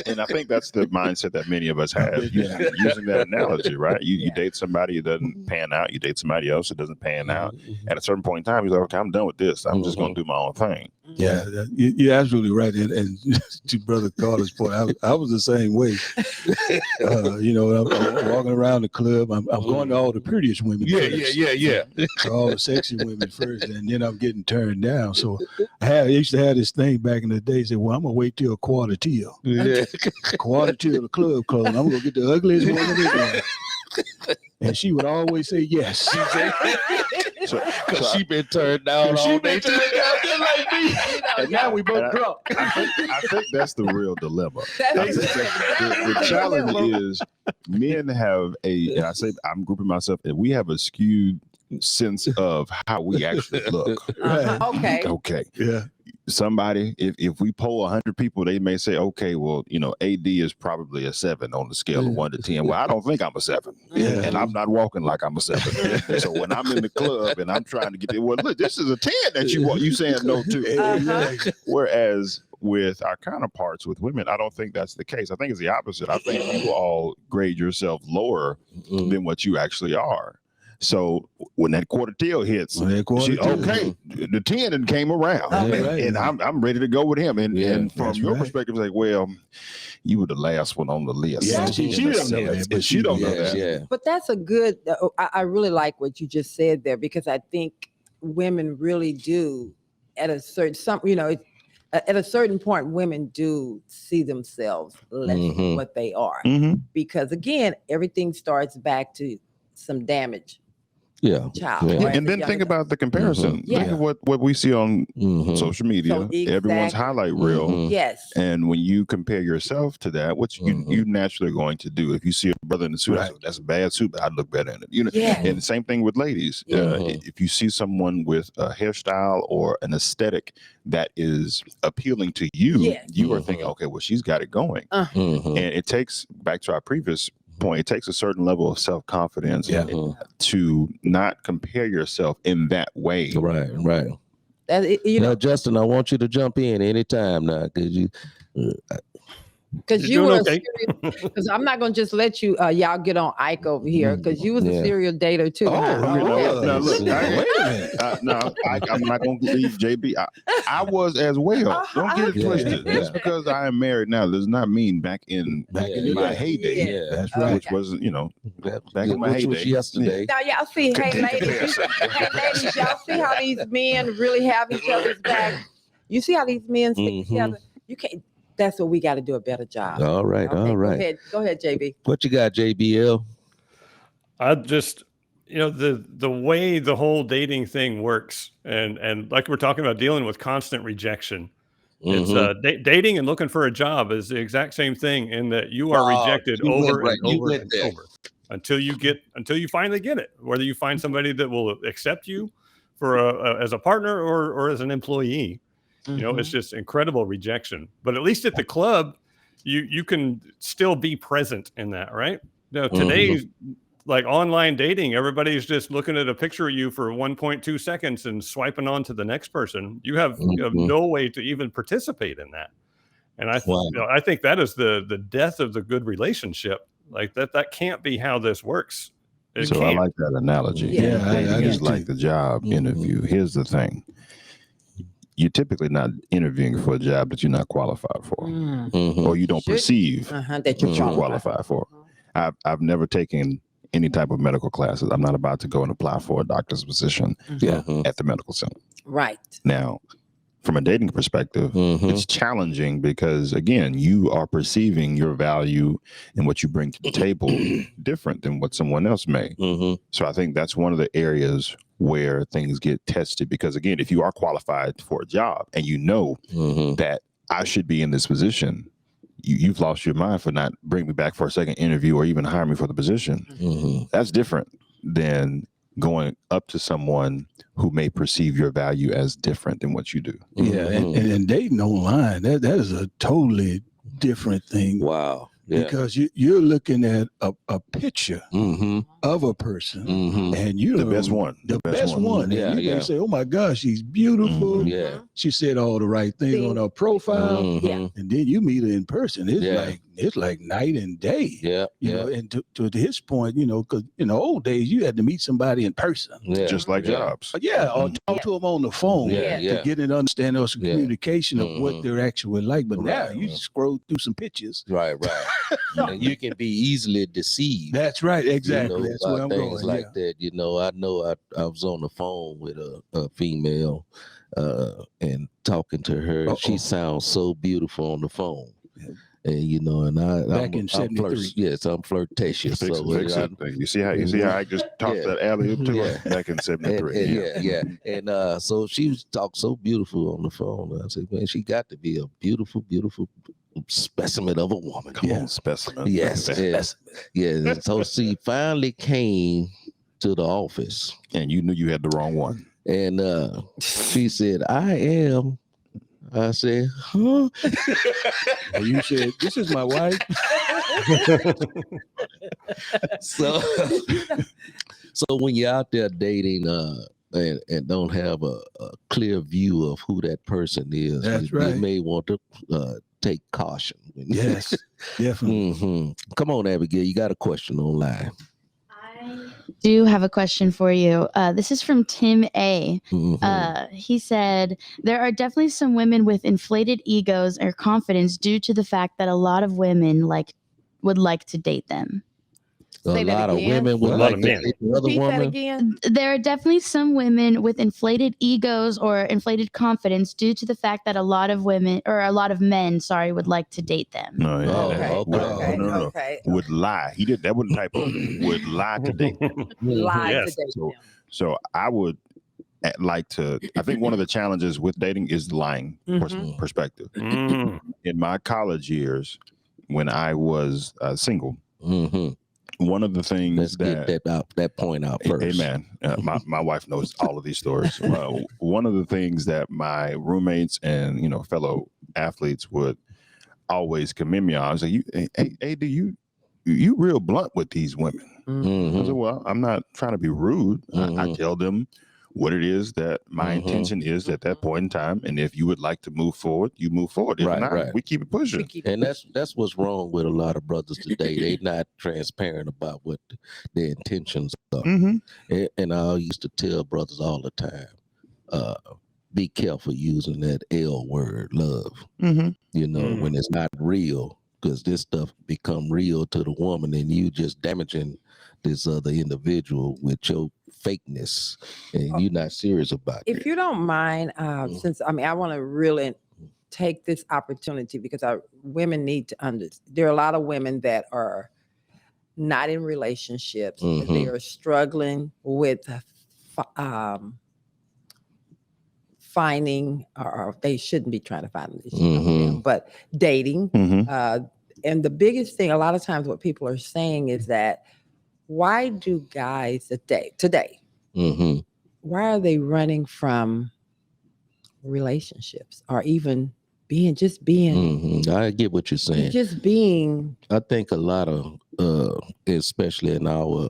And I think that's the mindset that many of us have, using that analogy, right? You date somebody, it doesn't pan out. You date somebody else, it doesn't pan out. At a certain point in time, you're like, okay, I'm done with this. I'm just going to do my own thing. Yeah, you're absolutely right. And to Brother Carter's point, I was the same way. I'm walking around the club. I'm going to all the prettiest women. To all the sexy women first, and then I'm getting turned down. So I used to have this thing back in the day. Say, well, I'm gonna wait till a quarter till. Quarter till the club closed. I'm gonna get the ugliest woman in there. And she would always say yes. Because she been turned down all day. And now we both drunk. I think that's the real dilemma. The challenge is men have and I say I'm grouping myself, and we have a skewed sense of how we actually look. Okay. Okay. Yeah. Somebody, if we poll 100 people, they may say, okay, well, AD is probably a 7 on the scale of 1 to 10. Well, I don't think I'm a 7. Yeah. And I'm not walking like I'm a 7. So when I'm in the club and I'm trying to get it, well, look, this is a 10 that you saying no to. Whereas with our counterparts with women, I don't think that's the case. I think it's the opposite. I think you all grade yourself lower than what you actually are. So when that quarter till hits, okay, the 10 and came around, and I'm ready to go with him. And from your perspective, like, well, you were the last one on the list. Yeah, she don't know that, but she don't know that. Yeah. But that's a good, I really like what you just said there, because I think women really do at a certain, at a certain point, women do see themselves less than what they are. Because again, everything starts back to some damage. Yeah. Child. Yeah. Right? And then think about the comparison. Look at what we see on social media. So Everyone's highlight reel. Yes. And when you compare yourself to that, which you naturally going to do. If you see a brother in a suit, that's a bad suit, but I look better in it. And the same thing with ladies. If you see someone with a hairstyle or an aesthetic that is appealing to you, you are thinking, okay, well, she's got it going. And it takes, back to our previous point, it takes a certain level of self-confidence to not compare yourself in that way. Right. Now, Justin, I want you to jump in anytime now, because you were because I'm not gonna just let you y'all get on Ike over here, because you was a serial dater too. Now look, wait a minute. No, I'm not gonna leave JB. I was as well. Don't get it twisted. Just because I am married now does not mean back in my heyday. That's right. Which was back in my heyday. Was yesterday. Now y'all see, hey ladies, y'all see how these men really have each other's back. You see how these men stick together. You can't. That's what we got to do a better job. All right. Go ahead, JB. What you got, JBL? I just, the way the whole dating thing works, and like we're talking about dealing with constant rejection. It's dating and looking for a job is the exact same thing, in that you are rejected over and over until you finally get it. Whether you find somebody that will accept you for as a partner or as an employee. It's just incredible rejection. But at least at the club, you can still be present in that, right? Today's like online dating, everybody's just looking at a picture of you for 1.2 seconds and swiping on to the next person. You have no way to even participate in that. And I think that is the death of the good relationship. Like that can't be how this works. I like that analogy. I just like the job interview. Here's the thing. You're typically not interviewing for a job that you're not qualified for, or you don't perceive that you're qualified for. I've never taken any type of medical classes. I'm not about to go and apply for a doctor's position at the medical center. Right. Now, from a dating perspective, it's challenging because, again, you are perceiving your value and what you bring to the table different than what someone else may. So I think that's one of the areas where things get tested, because, again, if you are qualified for a job and you know that I should be in this position, you've lost your mind for not bringing me back for a second interview or even hire me for the position. That's different than going up to someone who may perceive your value as different than what you do. Yeah, and dating online, that is a totally different thing. Wow. Yeah. Because you're looking at a picture of a person, and you're the best one. The best one. Yeah, and you say, oh my gosh, she's beautiful. She said all the right things on her profile. And then you meet her in person. It's like night and day. You know, and to his point, because in the old days you had to meet somebody in person. Just like jobs. Or talk to them on the phone to get an understanding of some communication of what they're actually like. But now you scroll through some pictures. Right. And you can be easily deceived. That's right. Exactly. That's where I'm things going. Like that. I was on the phone with a female and talking to her. She sounds so beautiful on the phone. And I'm in 73. Yes, I'm flirtatious. You see how I just talked that alley up to her back in 73. And so she talked so beautiful on the phone. I said, man, she got to be a beautiful, beautiful specimen of a woman. Come on, specimen. Yes. Yeah. So she finally came to the office, And you knew you had the wrong one. and she said, "I am." I said, "Huh?" And you said, "This is my wife." So, so when you're out there dating, and don't have a clear view of who that person is, That's you right. may want to take caution. Yes, definitely. hmm Come on, Abigail, you got a question online. I do have a question for you. This is from Tim A. Mhm. He said, there are definitely some women with inflated egos or confidence due to the fact that a lot of women would like to date them. A Say that lot of again. women would A lot like of to men. date another Repeat that woman. again. There are definitely some women with inflated egos or inflated confidence due to the fact that a lot of women or a lot of men, would like to date them. No, yeah, Oh, that- okay, would- okay, no. okay. Would lie. He did that. Wouldn't typo. Would lie to date them. Lie Yes. to date So, them. so I would like to. I think one of the challenges with dating is the lying Mhm. perspective. Mm. In my college years, when I was single, hmm one of the things Let's get that point out first. Amen. My wife knows all of these stories. One of the things that my roommates and fellow athletes would always commend me on, I was like, hey, do you real blunt with these women? Mhm. I said, well, I'm not trying to be rude. I Mhm. tell them what it is that my Mhm. intention is at that point in time, and if you would like to move forward, you move forward. If Right, not, right. we keep it pushing. We keep And that's what's wrong with a lot of brothers today. They not transparent about what their intentions are. Mm-hmm. And I used to tell brothers all the time, be careful using that L word, love. Mm-hmm. When it's not real, because this stuff become real to the woman, and you just damaging this other individual with your fakeness, and you're not serious about it. If you don't mind, since I want to really take this opportunity because women need to understand. There are a lot of women that are not in relationships. They are struggling with finding, or they shouldn't be trying to find a relationship, but dating. Mm-hmm. And the biggest thing, a lot of times, what people are saying is that why do guys today? Why are they running from relationships or even being I get what you're saying. just being I think a lot of, especially in our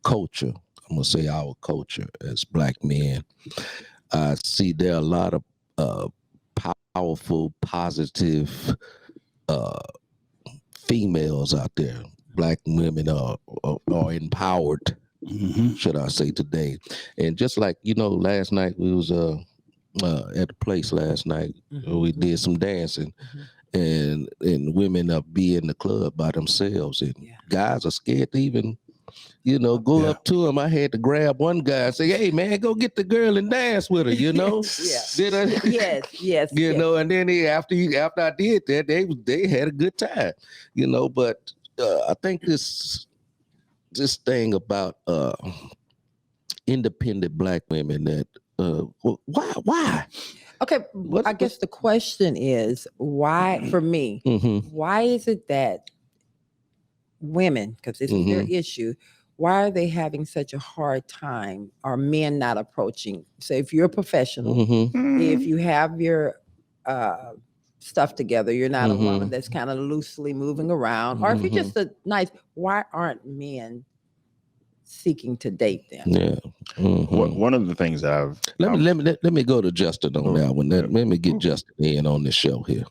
culture, I'm gonna say our culture as Black men, I see there are a lot of powerful, positive females out there. Black women are empowered, should I say, today. And just like last night we was at a place last night. We did some dancing, and women up be in the club by themselves, and guys are scared to even go up to them. I had to grab one guy and say, "Hey man, go get the girl and dance with her." Did I? yes. And then after I did that, they had a good time. But I think this thing about independent Black women that why? Okay, I guess the question is why, for me, why is it that women, because this is their issue, why are they having such a hard time? Are men not approaching? So if you're a professional, if you have your stuff together, you're not a woman that's kind of loosely moving around, or if you're just why aren't men seeking to date them? Yeah. One of the things let me go to Justin on that one. Let me get Justin in on the show here.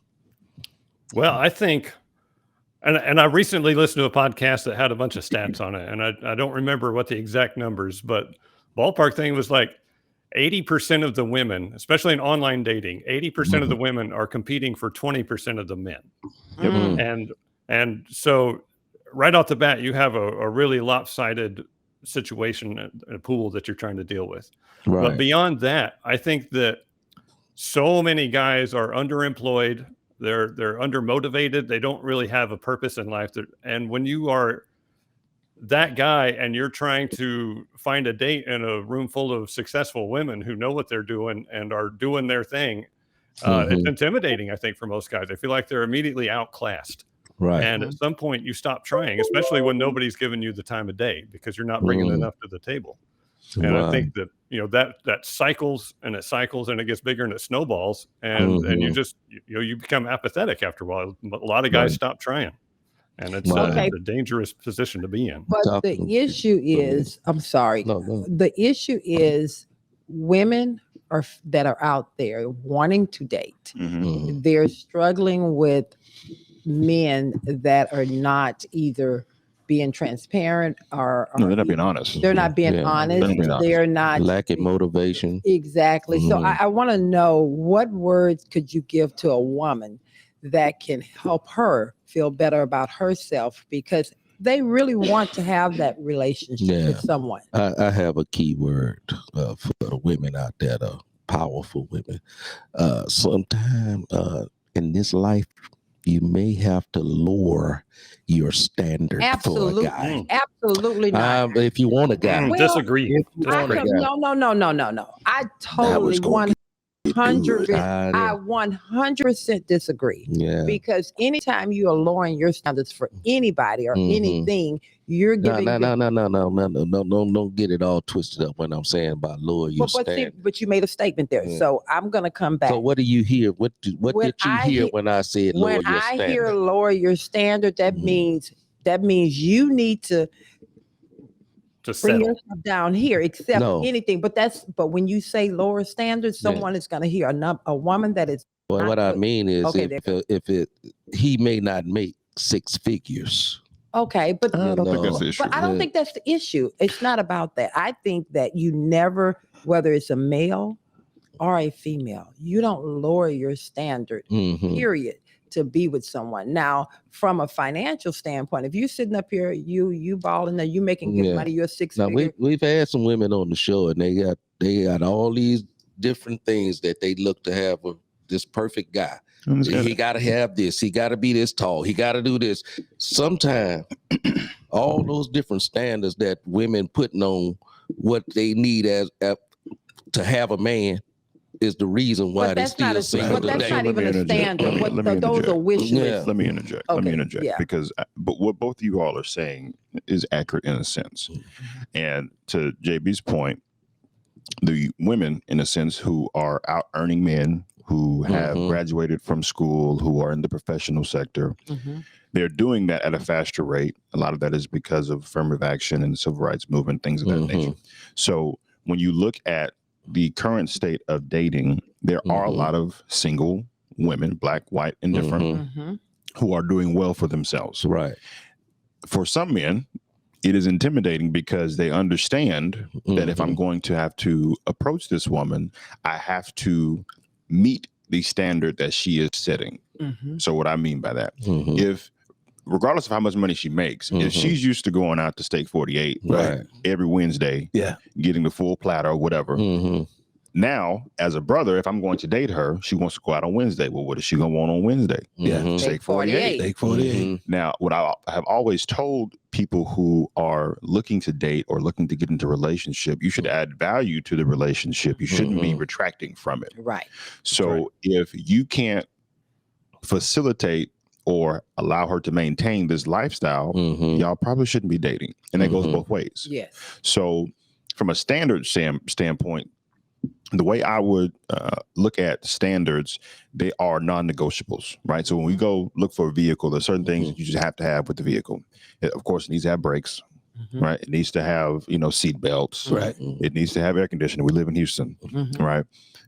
Well, I think, and I recently listened to a podcast that had a bunch of stats on it, and I don't remember what the exact numbers, but ballpark thing was like 80% of the women, especially in online dating, 80% of the women are competing for 20% of the men. And so right off the bat, you have a really lopsided situation, a pool that you're trying to deal with. Right. But beyond that, I think that so many guys are underemployed. They're undermotivated. They don't really have a purpose in life. And when you are that guy and you're trying to find a date in a room full of successful women who know what they're doing and are doing their thing, it's intimidating, I think, for most guys. I feel like they're immediately outclassed. Right. And at some point you stop trying, especially when nobody's giving you the time of day because you're not bringing enough to the table. And I think that, that cycles and it gets bigger and it snowballs and you just, you become apathetic after a while. A lot of guys stop trying, and it's a dangerous position to be in. But the issue is, I'm sorry. The issue is women that are out there wanting to date. They're struggling with men that are not either being transparent or no, they're not being honest. They're not being honest. They're not lacking motivation. Exactly. So I want to know, what words could you give to a woman that can help her feel better about herself, because they really want to have that relationship with someone. I have a key word for the women out there, the powerful women. Sometime in this life, you may have to lower your standard for a guy. Absolutely not. If you want a guy. Disagree. No. I totally 100% disagree. Because anytime you are lowering your standards for anybody or anything, you're giving. No. Don't get it all twisted up when I'm saying about lower your standard. But you made a statement there, so I'm gonna come back. So what do you hear? What did you hear when I said lower your standard? When I hear lower your standard, that means you need to bring yourself down here, accept anything. But when you say lower standards, someone is going to hear a woman that is. Well, what I mean is, he may not make 6 figures. Okay, but I don't think that's the issue. But I don't think that's the issue. It's not about that. I think that you never, whether it's a male or a female, you don't lower your standard. Period. To be with someone. Now, from a financial standpoint, if you're sitting up here, you balling, you making good money, you're 6 figures. Now we've had some women on the show, and they got all these different things that they look to have with this perfect guy. He got to have this. He got to be this tall. He got to do this. Sometimes all those different standards that women putting on what they need as to have a man is the reason why they still single today. But that's not even a standard. Those are wish lists. Let me interject. Because but what both of you all are saying is accurate in a sense. And to JB's point, the women, in a sense, who are out earning men, who have graduated from school, who are in the professional sector, they're doing that at a faster rate. A lot of that is because of affirmative action and the civil rights movement, things of that nature. So when you look at the current state of dating, there are a lot of single women, black, white, and different, who are doing well for themselves. Right. For some men, it is intimidating because they understand that if I'm going to have to approach this woman, I have to meet the standard that she is setting. So what I mean by that, if regardless of how much money she makes, if she's used to going out to Steak 48 every Wednesday, getting the full platter or whatever, now, as a brother, if I'm going to date her, she wants to go out on Wednesday. Well, what is she going to want on Wednesday? Steak 48. Steak 48. Now, what I have always told people who are looking to date or looking to get into a relationship, you should add value to the relationship. You shouldn't be retracting from it. Right. So if you can't facilitate or allow her to maintain this lifestyle, y'all probably shouldn't be dating. And that goes both ways. Yes. So from a standard standpoint, the way I would look at standards, they are non-negotiables, right? So when we go look for a vehicle, there's certain things that you just have to have with the vehicle. Of course, it needs to have brakes, right? It needs to have, seat belts. Right. It needs to have air conditioning. We live in Houston, right?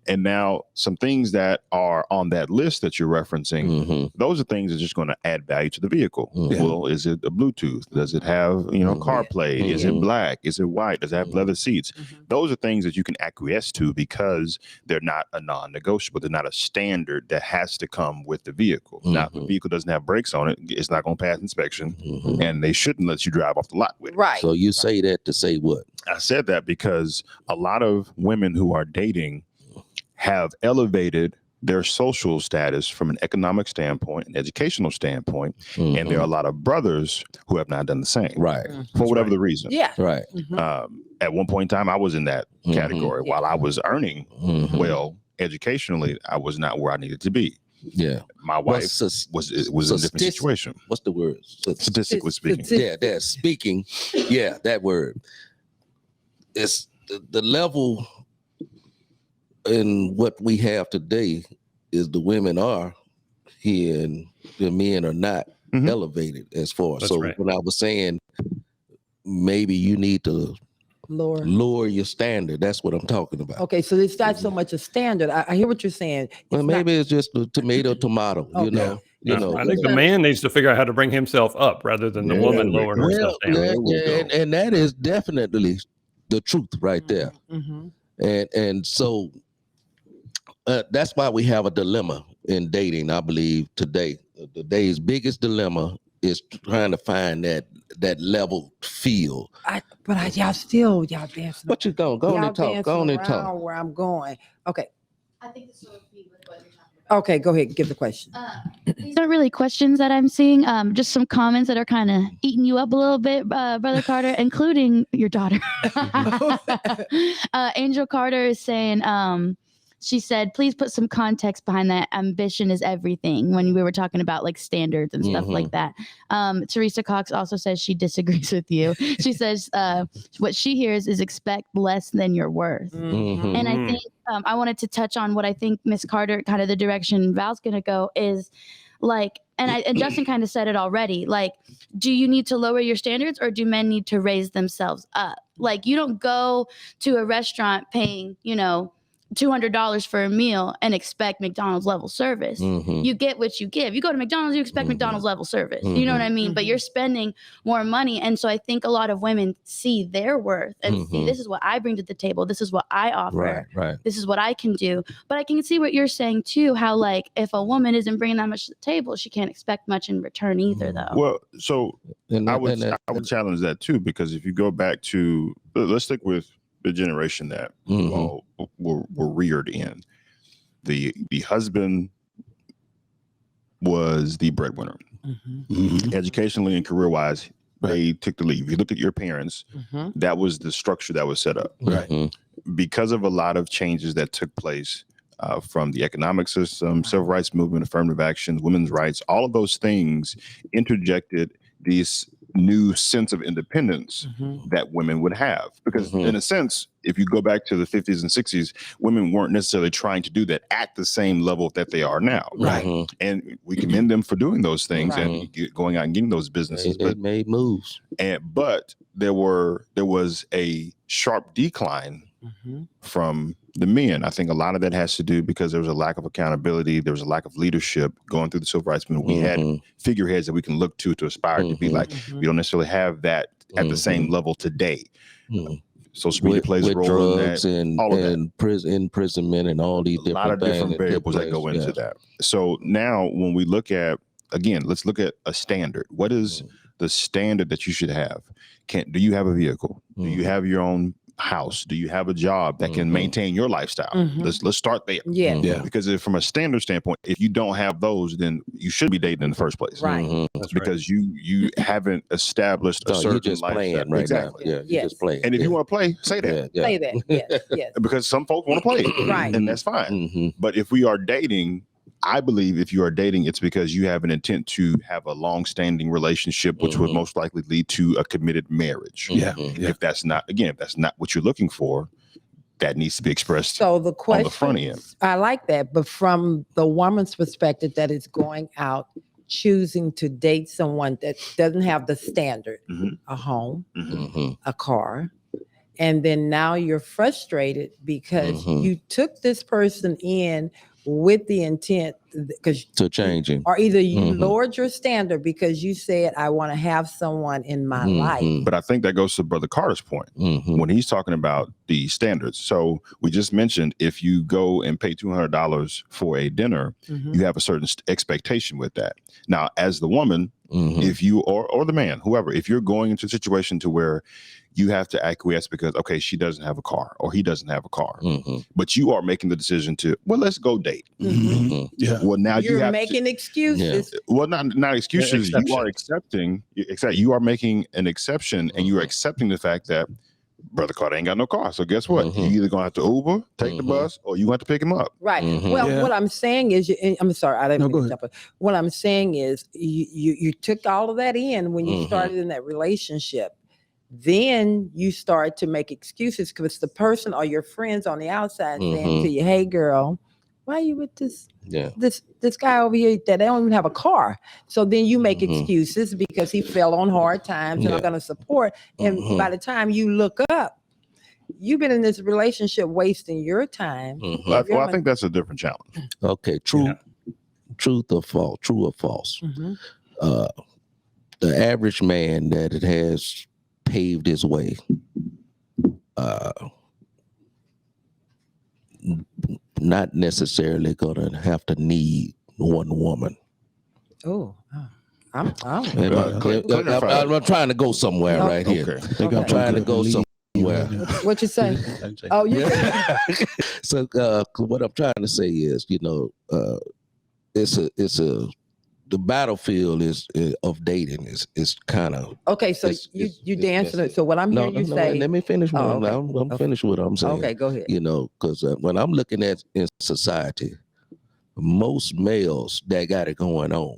And now some things that are on that list that you're referencing, those are things that are just going to add value to the vehicle. Well, is it a Bluetooth? Does it have, CarPlay? Is it black? Is it white? Does it have leather seats? Those are things that you can acquiesce to because they're not a non-negotiable. They're not a standard that has to come with the vehicle. Now, if the vehicle doesn't have brakes on it, it's not going to pass inspection, and they shouldn't let you drive off the lot with it. Right. So you say that to say what? I said that because a lot of women who are dating have elevated their social status from an economic standpoint, an educational standpoint, and there are a lot of brothers who have not done the same. Right. For whatever the reason. Yeah. Right. At one point in time, I was in that category. While I was earning well educationally, I was not where I needed to be. Yeah. My Well, wife was in a different statistic- situation. What's the word? Statistically speaking. Yeah, that's speaking. Yeah, that word. It's the level in what we have today is the women are here and the men are not Mhm. elevated as far. That's So right. when I was saying maybe you need to Lord. lower your standard, that's what I'm talking about. Okay, so it's not so much a standard. I hear what you're saying. Well, It's maybe it's just a tomato, Okay. you know. I think the man needs to figure out how to bring himself up rather than the There woman we lowering go. herself down. Yeah, There we yeah, go. and that is definitely the truth right there. Mhm. And so that's why we have a dilemma in dating, I believe, today. Today's biggest dilemma is trying to find that level field. Y'all dancing. What you going? Go on Y'all and talk. Go on dancing and talk. around where I'm going. Okay. I think this will be with what you're talking about. Okay, go ahead. Give the question. These aren't really questions that I'm seeing. Just some comments that are kind of eating you up a little bit, Brother Carter, including your daughter. Angel Carter is saying, she said, please put some context behind that. Ambition is everything when we were talking about like standards and stuff like that. Teresa Cox also says she disagrees with you. She says what she hears is expect less than your worth. Mhm. And I think I wanted to touch on what I think Miss Carter, kind of the direction Val's going to go is like, and Justin kind of said it already, like, do you need to lower your standards or do men need to raise themselves up? Like, you don't go to a restaurant paying, $200 for a meal and expect McDonald's level service. Mhm. You get what you give. You go to McDonald's, you expect McDonald's level service. You know what I mean? But you're spending more money. And so I think a lot of women see their worth and see, this is what I bring to the table. This is what I offer. Right. This is what I can do. But I can see what you're saying too, how like if a woman isn't bringing that much to the table, she can't expect much in return either though. Well, so And I would challenge that too, because if you go back to, let's stick with the generation that Mhm. all were reared in. The husband was the breadwinner. Educationally and career wise, they took the lead. If you look at your parents, that was the structure that was set up. Right. Because of a lot of changes that took place from the economic system, civil rights movement, affirmative actions, women's rights, all of those things interjected this new sense of independence that women would have. Because in a sense, if you go back to the 50s and 60s, women weren't necessarily trying to do that at the same level that they are now. Right. And we commend them for doing those things Right. and going out and getting those businesses. They made moves. But there was a sharp decline from the men. I think a lot of that has to do because there was a lack of accountability. There was a lack of leadership going through the civil rights movement. We had figureheads that we can look to aspire to be like. We don't necessarily have that at the same level today. Social media plays a with role drugs in that. All of that. and imprisonment and all these A lot of different variables that go into that. So now when we look at, again, let's look at a standard. What is the standard that you should have? Do you have a vehicle? Do you have your own house? Do you have a job that can maintain your lifestyle? Let's start there. Yeah. Because from a standard standpoint, if you don't have those, then you shouldn't be dating in the first place. Right. That's Because you haven't established a So certain you're just lifestyle. playing right Exactly. now. Yeah, Yes. you're just playing. And if you want to play, say that. Yeah. Say that. Yes. Yes. Because some folks want to play. Right. And that's fine. Mhm. But if we are dating, I believe if you are dating, it's because you have an intent to have a long-standing relationship, which would most likely lead to a committed marriage. If that's not what you're looking for, that needs to be expressed. So the question, on the front end. I like that, but from the woman's perspective that is going out, choosing to date someone that doesn't have the standard, a home, a car, and then now you're frustrated because you took this person in with the intent to change him. or either you lowered your standard because you said, I want to have someone in my life. But I think that goes to Brother Carter's point when he's talking about the standards. So we just mentioned if you go and pay $200 for a dinner, you have a certain expectation with that. Now, as the woman, if you or the man, whoever, if you're going into a situation to where you have to acquiesce because, okay, she doesn't have a car or he doesn't have a car, but you are making the decision to, well, let's go date. Yeah. Well, now You're making excuses. Well, not excuses. You are accepting. You are making an exception, and you are accepting the fact that Brother Carter ain't got no car. So guess what? You either gonna have to Uber, take the bus, or you gonna have to pick him up. Right. Mhm. Well, Yeah. what I'm saying is, I'm sorry, I didn't No, mean go to ahead. jump in. What I'm saying is, you took all of that in when you Mhm. started in that relationship. Then you start to make excuses because the person or your friends on the outside saying to you, "Hey, girl, why are you with this Yeah. this guy over here that they don't even have a car?" So then you make Mhm. excuses because he fell on hard times and Yeah. I'm going to support. And Mhm. by the time you look up, you've been in this relationship wasting your time. Mhm. Well, I think that's a different challenge. Okay. Truth or false? True or false? Mhm. The average man that it has paved his way, not necessarily gonna have to need one woman. Oh, I'm I'm trying to go somewhere right here. Okay. Think I'm Okay. Trying to go somewhere. what you say? Oh, you Yeah. So what I'm trying to say is, the battlefield of dating is kind of okay? So you dancing it. So what I'm hearing you say? Let me finish what Oh, okay. I'm finished what I'm saying. Okay, go ahead. Because when I'm looking at in society, most males that got it going on,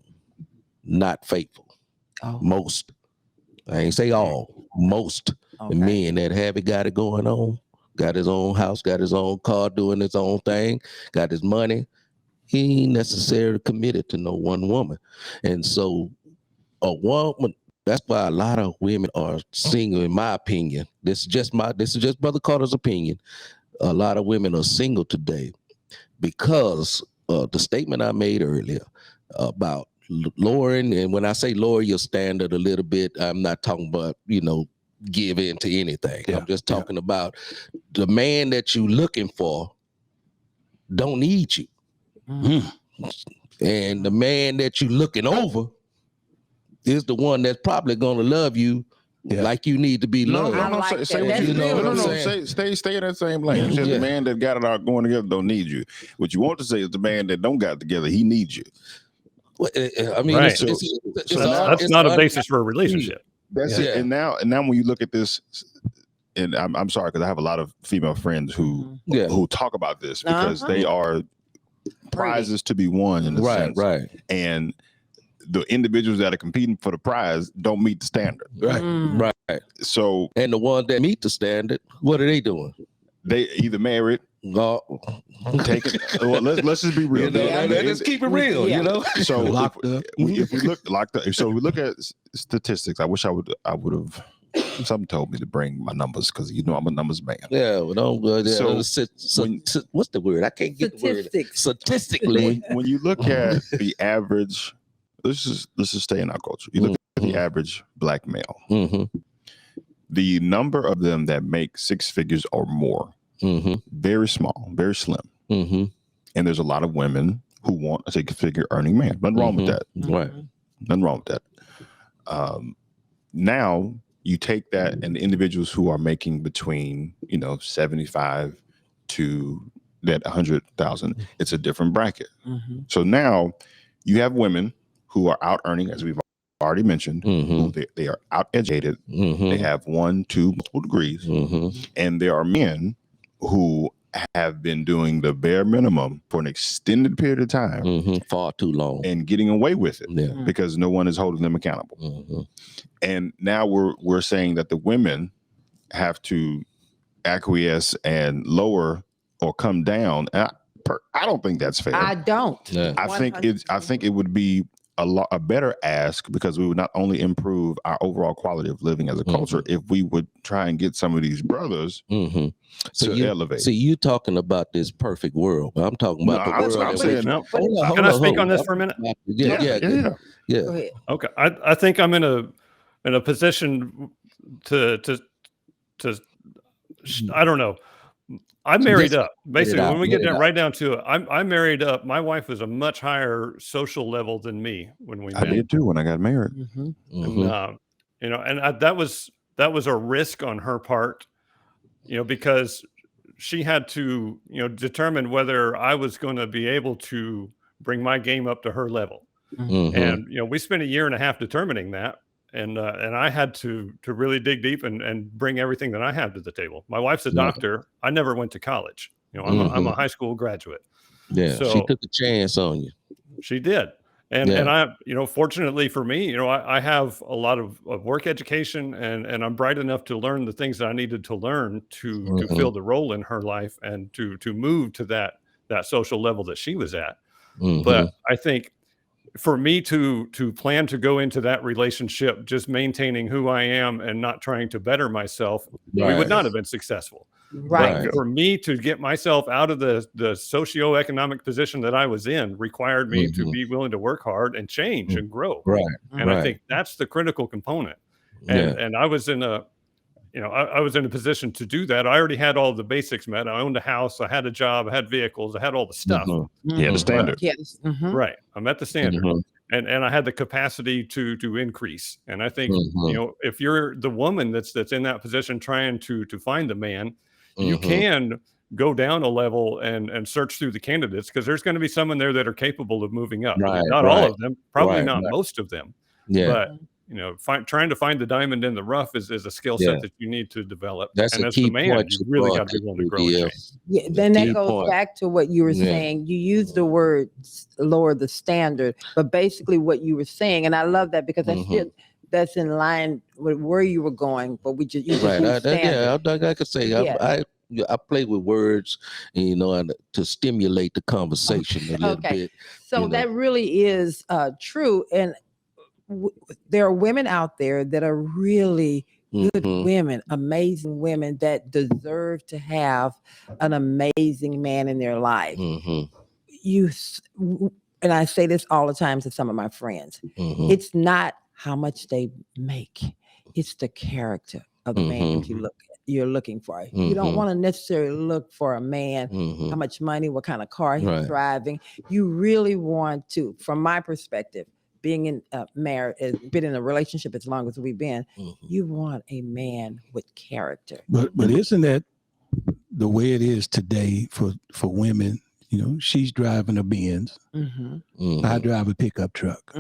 not faithful. Oh, Most, I ain't say all, most okay. men that have it got it going on, got his own house, got his own car, doing his own thing, got his money. He ain't necessarily committed to no one woman. And so a woman, that's why a lot of women are single, in my opinion. This is just Brother Carter's opinion. A lot of women are single today because the statement I made earlier about lowering, and when I say lower your standard a little bit, I'm not talking about, give in to anything. Yeah, I'm just talking about the man that you looking for don't need you. Mm. And the man that you looking over is the one that's probably gonna love you like you need to be loved. I like Say that. what That's you real. know. saying? Stay in that same lane. You said Yeah. the man that got it out going together don't need you. What you want to say is the man that don't got it together, he needs you. Well, I mean, Right. it's That's not a basis for a relationship. That's Yeah. it. And now when you look at this, and I'm sorry because I have a lot of female friends who talk about this because they are prizes to be won in a sense. Right. And the individuals that are competing for the prize don't meet the standard. Mm. Right. So, and the ones that meet the standard, what are they doing? They either married, taking. Well, let's just be real. Let's keep it real. So Locked up. if we look locked up, so we look at statistics. I wish I would have. Something told me to bring my numbers because I'm a numbers man. Yeah, well, don't. What's the word? I can't get the word. Statistically, when you look at the average, let's just stay in our culture. You look at the average black male. Mm-hmm. The number of them that make six figures or more, very small, very slim. Mm-hmm. And there's a lot of women who want a six-figure earning man. Nothing wrong with that. Right. Nothing wrong with that. Now you take that and the individuals who are making between 75 to that 100,000, it's a different bracket. So now you have women who are out earning, as we've already mentioned, who they are out educated. They have 1, 2, multiple degrees, and there are men who have been doing the bare minimum for an extended period of time, far too long, and getting away with it because no one is holding them accountable. And now we're saying that the women have to acquiesce and lower or come down. And I don't think that's fair. I don't. Yeah. I think it would be a better ask because we would not only improve our overall quality of living as a culture if we would try and get some of these brothers to elevate. See, you talking about this perfect world. I'm talking about the world. I'm saying. Can I speak on this for a minute? Yeah. Go ahead. Okay, I think I'm in a position to I don't know. I'm married up. Basically, when we get right down to it, I'm married up. My wife was a much higher social level than me when we met. I did too when I got married. And that was a risk on her part, because she had to, determine whether I was going to be able to bring my game up to her level. And we spent 1.5 years determining that, and I had to really dig deep and bring everything that I have to the table. My wife's a Yeah. doctor. I never went to college. I'm a high school graduate. Yeah, So she took a chance on you. she did. And Yeah. and I, fortunately for me, I have a lot of work education, and I'm bright enough to learn the things that I needed to learn to fill the role in her life and to move to that social level that she was at. But I think for me to plan to go into that relationship just maintaining who I am and not trying to better myself, we would not have been successful. Right. But for me to get myself out of the socioeconomic position that I was in required me to be willing to work hard and change and grow. Right. And I think that's the critical component. And I was in a, I was in a position to do that. I already had all the basics met. I owned a house, I had a job, I had vehicles, I had all the stuff. Yeah, the standard. Yes. Right. I'm at the standard. And I had the capacity to increase. And I think, if you're the woman that's in that position trying to find the man, you can go down a level and search through the candidates, because there's going to be some in there that are capable of moving up. Right, Not all of them, probably not right. most of them. Yeah. But trying to find the diamond in the rough is a skill set that you need to develop. That's and a as key the man, point you you really brought got to be willing to to grow and the, change. Yeah, then that key goes point. back to what you were saying. You used the word lower the standard, but basically what you were saying, and I love that because that's in line with where you were going. But you just used standard. I could say I play with words, and to stimulate the conversation a little bit. So that really is true, and there are women out there that are really good women, amazing women that deserve to have an amazing man in their life. And I say this all the time to some of my friends. It's not how much they make; it's the character of the man that you're looking for. You don't want to necessarily look for a man, how much money, what kind of car he's driving. You really want to, from my perspective, being in married, been in a relationship as long as we've been, you want a man with character. But isn't that the way it is today for women? She's driving a Benz. I drive a pickup truck.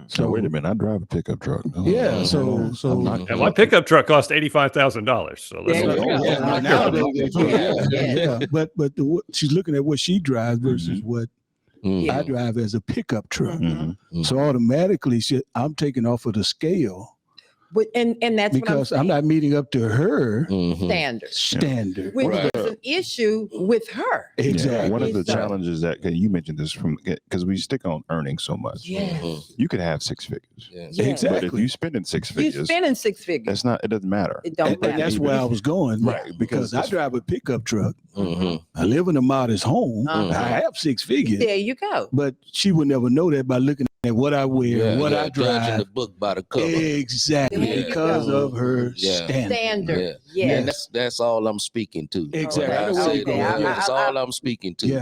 So wait a minute, I drive a pickup truck. Yeah, so And my pickup truck cost $85,000. So let's But she's looking at what she drives versus what I drive as a pickup truck. So automatically, I'm taking off of the scale. And that's because I'm not meeting up to her standard. Which is an issue with her. Exactly. One of the challenges that you mentioned this because we stick on earning so much. You could have six figures. Exactly. But if you spending six figures, that's not. It doesn't matter. It don't matter. And that's where I was going. Right. Because I drive a pickup truck. I live in a modest home. I have six figures. There you go. But she would never know that by looking at what I wear, what I drive. Judging the book by the cover. Exactly. Because of her standard. Yeah. And that's all I'm speaking to. Exactly. That's all I'm speaking to. Yeah.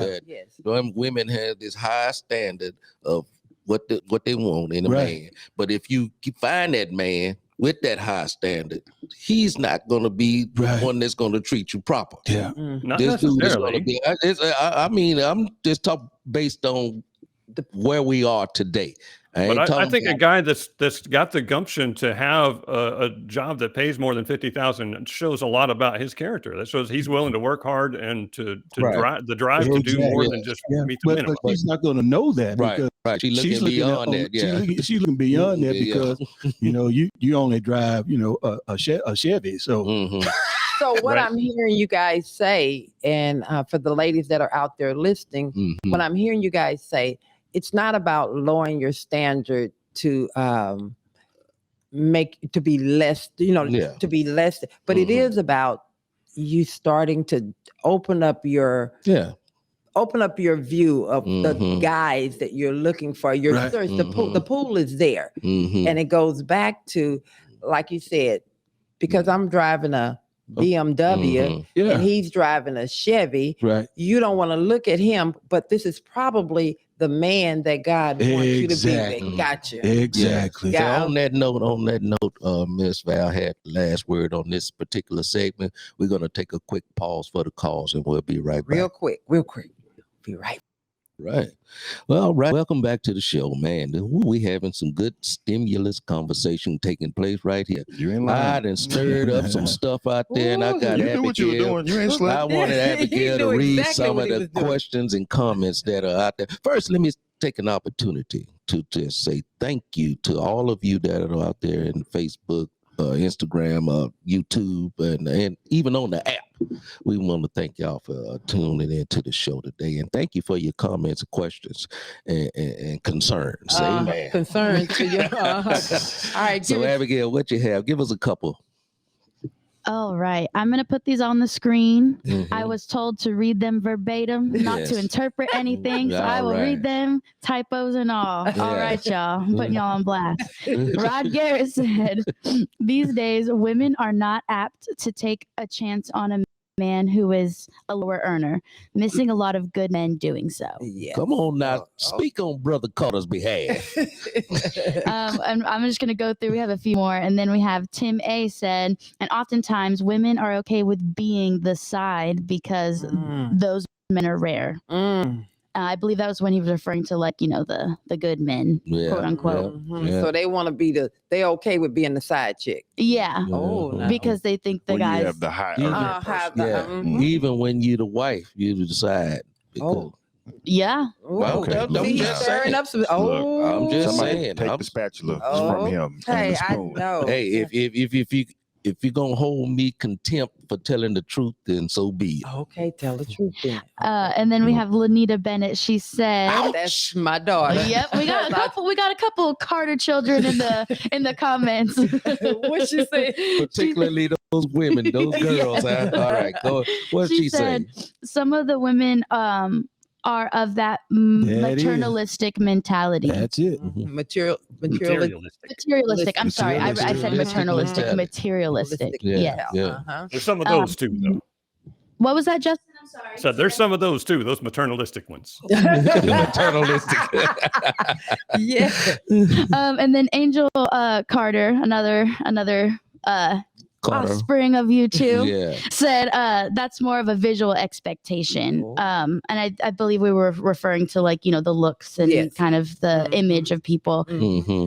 That women have this high standard of what they want in a man. But if you find that man with that high standard, he's not going to be the one that's going to treat you proper. Yeah. Not necessarily. I'm just talking based on where we are today. But I think a guy that's got the gumption to have a job that pays more than $50,000 shows a lot about his character. That shows he's willing to work hard and to drive to do more than just meet the minimum. But she's not going to know that because she's looking beyond that. She's looking beyond that because you only drive a Chevy. So. So what I'm hearing you guys say, and for the ladies that are out there listening, what I'm hearing you guys say, it's not about lowering your standard to be less, to be less, but it is about you starting to open up your view of the guys that you're looking for. Your search, the pool is there, and it goes back to, like you said, because I'm driving a BMW and he's driving a Chevy. You don't want to look at him, but this is probably the man that God wants you to be with. Gotcha. Exactly. Yeah. So on that note, Miss Val had the last word on this particular segment. We're going to take a quick pause for the calls and we'll be right back. Real quick. Be right back. Right. Well, all right. Welcome back to the show, man. We having some good stimulus conversation taking place right here. You ain't I lying. done stirred up some stuff out there, and I got You knew what you were Abigail. doing. You ain't I slept. wanted He Abigail to knew read exactly some what of he the was doing. questions and comments that are out there. First, let me take an opportunity to just say thank you to all of you that are out there in Facebook, Instagram, YouTube, and even on the app. We want to thank y'all for tuning into the show today, and thank you for your comments, questions, and concerns. Amen. Concerns to you. All right. So, Abigail, what you have? Give us a couple. All right. I'm going to put these on the screen. Mhm. I was told to read them verbatim, not to Yes. interpret anything. So I All will right. read them, typos and all. Yeah. All right, y'all. I'm putting y'all on blast. Rod Garrett said, these days, women are not apt to take a chance on a man who is a lower earner, missing a lot of good men doing so. Yes. Come on now, speak on Brother Carter's behalf. And I'm just going to go through. We have a few more. And then we have Tim A said, and oftentimes women are okay with being the side because those men are rare. I believe that was when he was referring to, like, you know, the good men, Yeah, quote unquote. yeah. So they want to be they're okay with being the side chick. Yeah. Oh, Mhm. no. Because they think the When you guys. have the high Yeah. earning Have person. the- Yeah, Mhm. even when you the wife, you decide. Because, Yeah. Well, Okay, don't look See, he's now. stirring up some. Look, Oh, I'm just Somebody saying, take I'm- the spatula Oh, from him and hey, the I spoon. know. hey, if you're gonna hold me contempt for telling the truth, then so be it. Okay, tell the truth then. And then we have Lanita Bennett. She said, That's my daughter. "Yep, we got a couple. We got a couple Carter children in the comments." What she say? Particularly those women, those girls. Yes. All right, go. What She she say? said, "Some of the women are of that There it is. maternalistic mentality." That's it. Materialistic. Materialistic. I'm sorry, I said Materialistic maternalistic. mentality. Materialistic. Yeah, Yes. yeah. Uh-huh. There's some of those too, though. What was that, Justin? I'm sorry. So there's some of those too, those maternalistic ones. Maternalistic. Yeah. And then Angel Carter, another Carter. offspring of you two. Yeah. Said that's more of a visual expectation. Oh. And I believe we were referring to, like, you know, the looks and Yes. kind of the Mhm. image of people. Mm-hmm.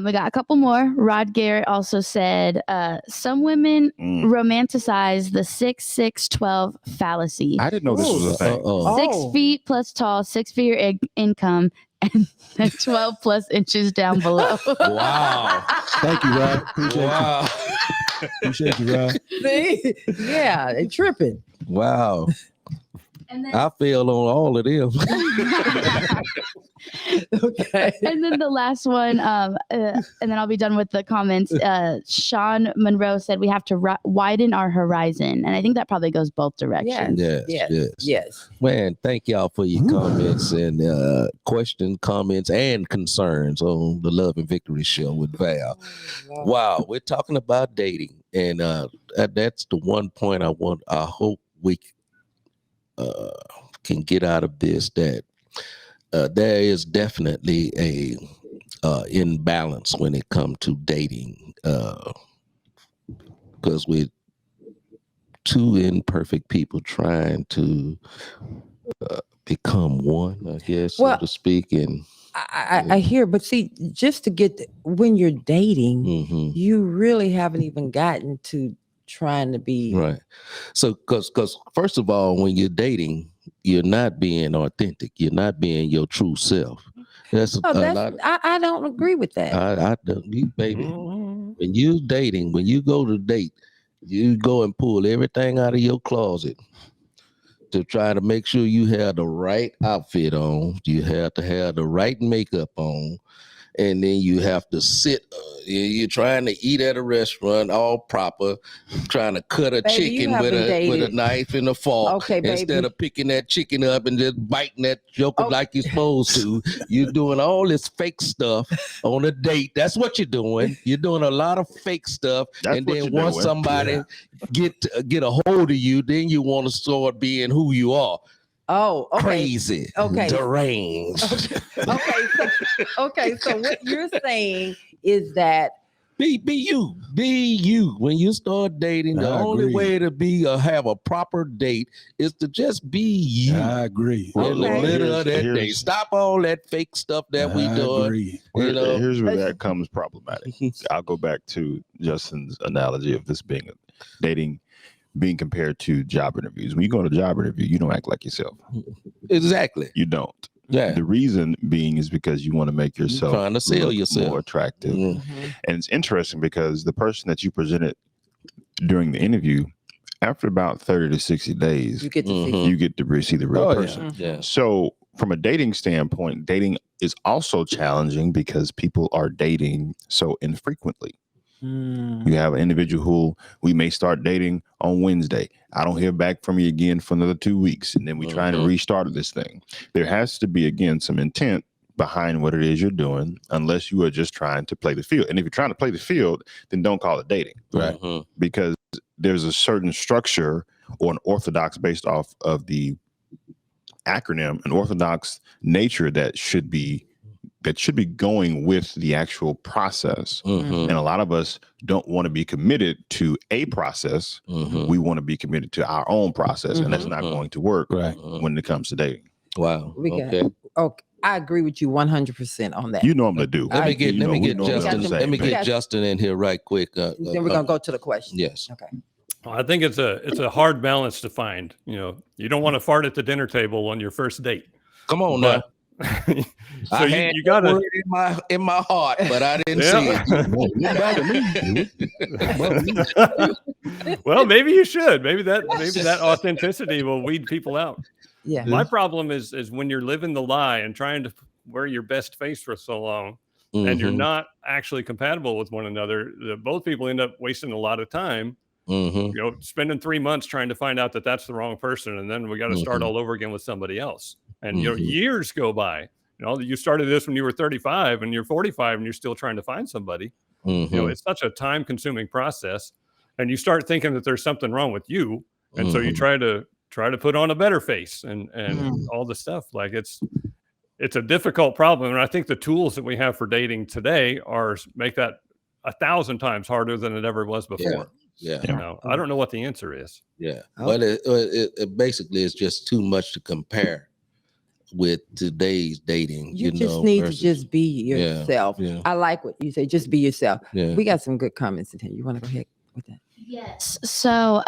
We got a couple more. Rod Garrett also said some women romanticize the 6'6" 12" fallacy. I didn't know this was a thing. Oh. 6 feet plus tall, 6-figure income, and 12 plus inches down below. Wow. Thank you, Rod. Appreciate Wow. you. Appreciate you, Rod. See? Yeah, they tripping. Wow. And then, I fell on all of them. Okay. and then the last one, and then I'll be done with the comments. Sean Monroe said we have to widen our horizon, and I think that probably goes both directions. Yes. Man, thank y'all for your comments and questions, comments, and concerns on the Love and Victory Show with Val. Wow, we're talking about dating, and that's the one point I hope we can get out of this, that there is definitely a imbalance when it comes to dating, because we're two imperfect people trying to become one, I guess, so to speak. And I hear, but see, just to get when you're dating, mhm. you really haven't even gotten to trying to be Right. So, because first of all, when you're dating, you're not being authentic. You're not being your true self. That's a lot. I don't agree with that. I don't, baby. When you dating, when you go to date, you go and pull everything out of your closet to try to make sure you have the right outfit on. You have to have the right makeup on. And then you have to sit, you're trying to eat at a restaurant all proper, trying to cut a chicken with a knife and a fork. Instead of picking that chicken up and just biting that joker like you're supposed to. You're doing all this fake stuff on a date. That's what you're doing. You're doing a lot of fake stuff. That's and what then you're once doing. somebody get a hold of you, then you want to start being who you are. Oh, okay. Crazy. Okay. Deranged. Okay. So what you're saying is that Be you. When you start dating, the I only agree. way to have a proper date is to just be you. I agree. In the Okay. middle of that Here's- date. Stop all that fake stuff that we I doing. agree. You know. Here's where that comes problematic. I'll go back to Justin's analogy of this being dating being compared to job interviews. When you go to a job interview, you don't act like yourself. Exactly. You don't. Yeah. The reason being is because you want to make yourself trying to sell look yourself. more attractive. Mm. And it's interesting because the person that you presented during the interview, after about 30 to 60 days, You get to see. Mhm. you get to see the real Oh, yeah. person. Yeah. So from a dating standpoint, dating is also challenging because people are dating so infrequently. You have an individual who we may start dating on Wednesday. I don't hear back from you again for another 2 weeks. And then we try to restart this thing. There has to be, again, some intent behind what it is you're doing, unless you are just trying to play the field. And if you're trying to play the field, then don't call it dating. Right. Because there's a certain structure or an orthodox based off of the acronym, an orthodox nature that should be going with the actual process. Mhm. And a lot of us don't want to be committed to a process. Mhm. We want to be committed to our own process, and that's not Mhm. going to work Right. when it comes to dating. Wow. We got- Okay. Okay, I agree with you 100% on that. You normally do. Let me get You know, we normally Justin. on the Let me same get page. Justin in here right quick. Then we're gonna go to the question. Yes. Okay. Well, I think it's a hard balance to find. You know, you don't want to fart at the dinner table on your first date. Come on now. But so I you had got that to. word in my heart, but I didn't Yeah. see it. Well, maybe you should. Maybe that authenticity will weed people out. Yeah. My problem is when you're living the lie and trying to wear your best face for so long, and you're Mhm. not actually compatible with one another. Both people end up wasting a lot of time. Mhm. You know, spending 3 months trying to find out that that's the wrong person, and then we got to start Mhm. all over again with somebody else. And you know, Mhm. years go by. You know, you started this when you were 35, and you're 45, and you're still trying to find somebody. You know, Mhm. it's such a time-consuming process, and you start thinking that there's something wrong with you, and so you Mhm. try to put on a better face and all the stuff. Like it's a difficult problem, and I think the tools that we have for dating today make that 1,000 times harder than it ever was before. Yeah. You know, I don't know what the answer is. Yeah. Oh. But it basically is just too much to compare with today's dating. You just need to just be Yeah, yourself. yeah. I like what you say. Just be yourself. Yeah. We got some good comments in here. You want to go ahead with that? Yes. So,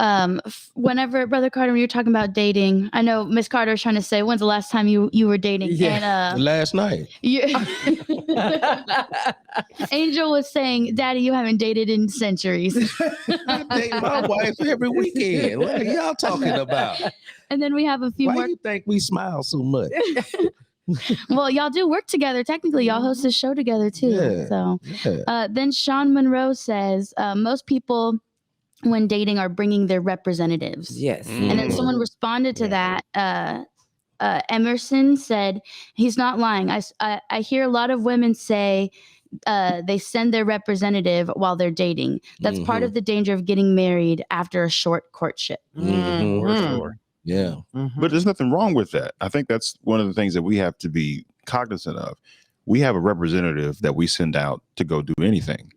whenever Brother Carter, when you're talking about dating, I know Miss Carter is trying to say, when's the last time you were dating? Yeah. And Last night. Angel was saying, "Daddy, you haven't dated in centuries." I date my wife every weekend. What are y'all talking about? And then we have a few Why more. you think we smile so much? Well, y'all do work together. Technically, y'all host this show together too. Yeah. So, Yeah. then Sean Monroe says, most people when dating are bringing their representatives. Yes. And then someone responded to that. Emerson said, he's not lying. I hear a lot of women say they send their representative while they're dating. That's part of the danger of getting married after a short courtship. Mhm. For sure. Yeah. But there's nothing wrong with that. I think that's one of the things that we have to be cognizant of. We have a representative that we send out to go do anything.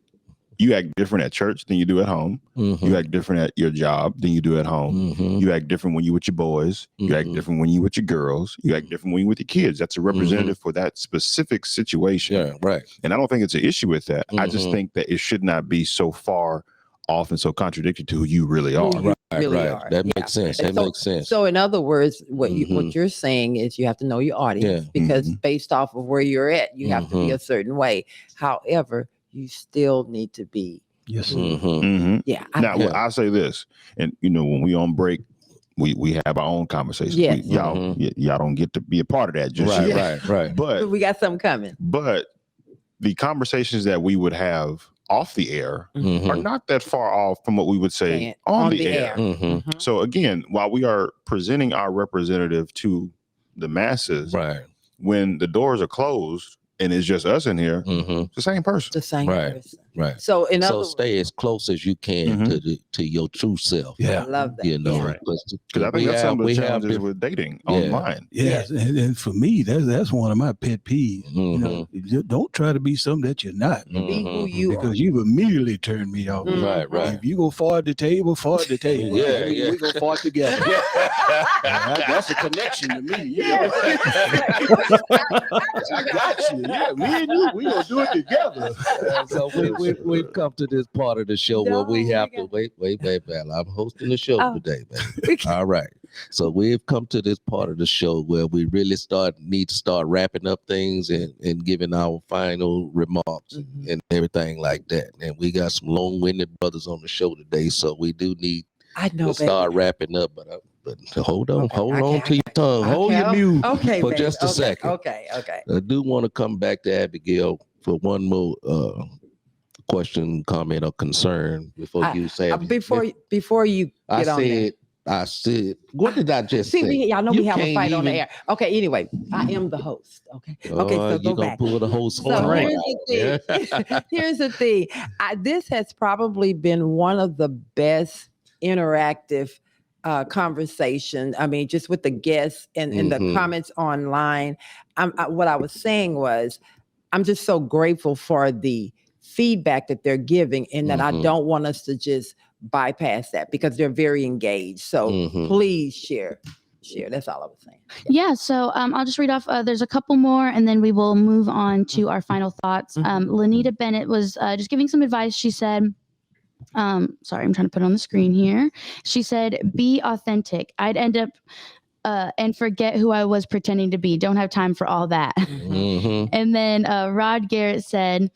You act different at church than you do at home. Mhm. You act different at your job than you do at home. Mhm. You act different when you with your boys. You act Mhm. different when you with your girls. You act different when you with your kids. That's a representative for that specific situation. Yeah. Right. And I don't think it's an issue with that. I just Mhm. think that it should not be so far off and so contradictory to who you really are. Who you Right. really Right. are. That Yeah. makes sense. And That so- makes sense. So, in other words, what Mhm. you're saying is you have to know your audience Yeah. because Mhm. based off of where you're at, you have to be Mhm. a certain way. However, you still need to be. Yes. Mhm. Mhm. Yeah. Now, Yeah. I'll say this, and when we on break, we have our own conversations. Yes. Y'all don't get to be a part of that just Right. yet. Right. Right. But we got something coming. the conversations that we would have off the air are Mhm. not that far off from what we would say Saying on the air. Mhm. Mhm. So again, while we are presenting our representative to the masses, Right. when the doors are closed and it's just us in here, Mhm. it's the same person. The same Right. person. Right. So in other So words, stay as close as you can Mhm. to your true self. I Yeah. love that. You know, Yeah. Right. because Because I think that's some of the challenges with dating Yeah. online. Yes, and for me, that's one of my pet peeves. You know, just don't try to be something that you're not, Be who you are. because you've immediately turned me off. Right, right. If you go fart the table, fart the table. Yeah, That means yeah. we go fart together. That's a connection to me. You know? I got you. Yeah, me and you, we gonna do it together. So we've come to this part of the show where we have to wait, Val. I'm hosting the show today, baby. All right. So we've come to this part of the show where we really need to start wrapping up things and giving our final remarks and everything like that. And we got some long-winded brothers on the show today, so we do need to start wrapping up. But hold on, hold on to your tongue, hold your mute for just a second. Okay. I do want to come back to Abigail for one more question, comment, or concern before you say. Before you get on there. I said, what did I just See, say? y'all know we have a can't fight on the even- air. Okay, anyway, I am the host. Okay. Okay, so you're go gonna back. pull the host So horn, right? here's the thing. Here's the thing. This has probably been one of the best interactive conversation. I mean, just with the guests and the comments online. What I was saying was, I'm just so grateful for the feedback that they're giving, and that I don't want us to just bypass that because they're very engaged. So please share. That's all I was saying. Yeah, so I'll just read off. There's a couple more, and then we will move on to our final thoughts. Lanita Bennett was just giving some advice. She said, sorry, I'm trying to put it on the screen here. She said, be authentic. I'd end up and forget who I was pretending to be. Don't have time for all that. And then Rod Garrett said,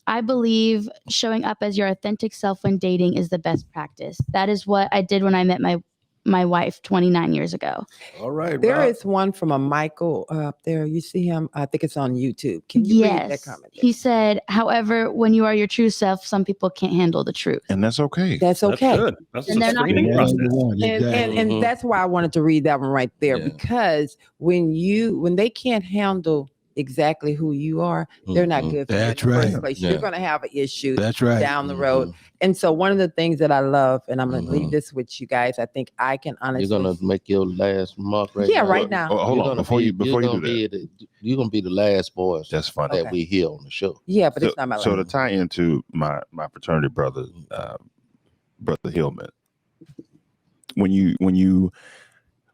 I believe showing up as your authentic self when dating is the best practice. That is what I did when I met my wife 29 years ago. All right. There Rob. is one from a Michael up there. You see him? I think it's on YouTube. Can you read that comment? He said, however, when you are your true self, some people can't handle the truth. And that's okay. That's okay. That's good. That's And a they're not screening gonna- process. And that's why I wanted to read that one right there, because when they can't handle exactly who you are, they're not good for you in That's the first right. place. Yeah. You're going to have an issue That's right. down the road. And so one of the things that I love, and I'm going to leave this with you guys, I think I can honestly. You're gonna make your last remark right now. right now. Oh, hold on. Before you do that, you're gonna be the last voice that's funny. that we hear on the show. Yeah, but it's not my So last. to tie into my fraternity brother, Brother Hillman,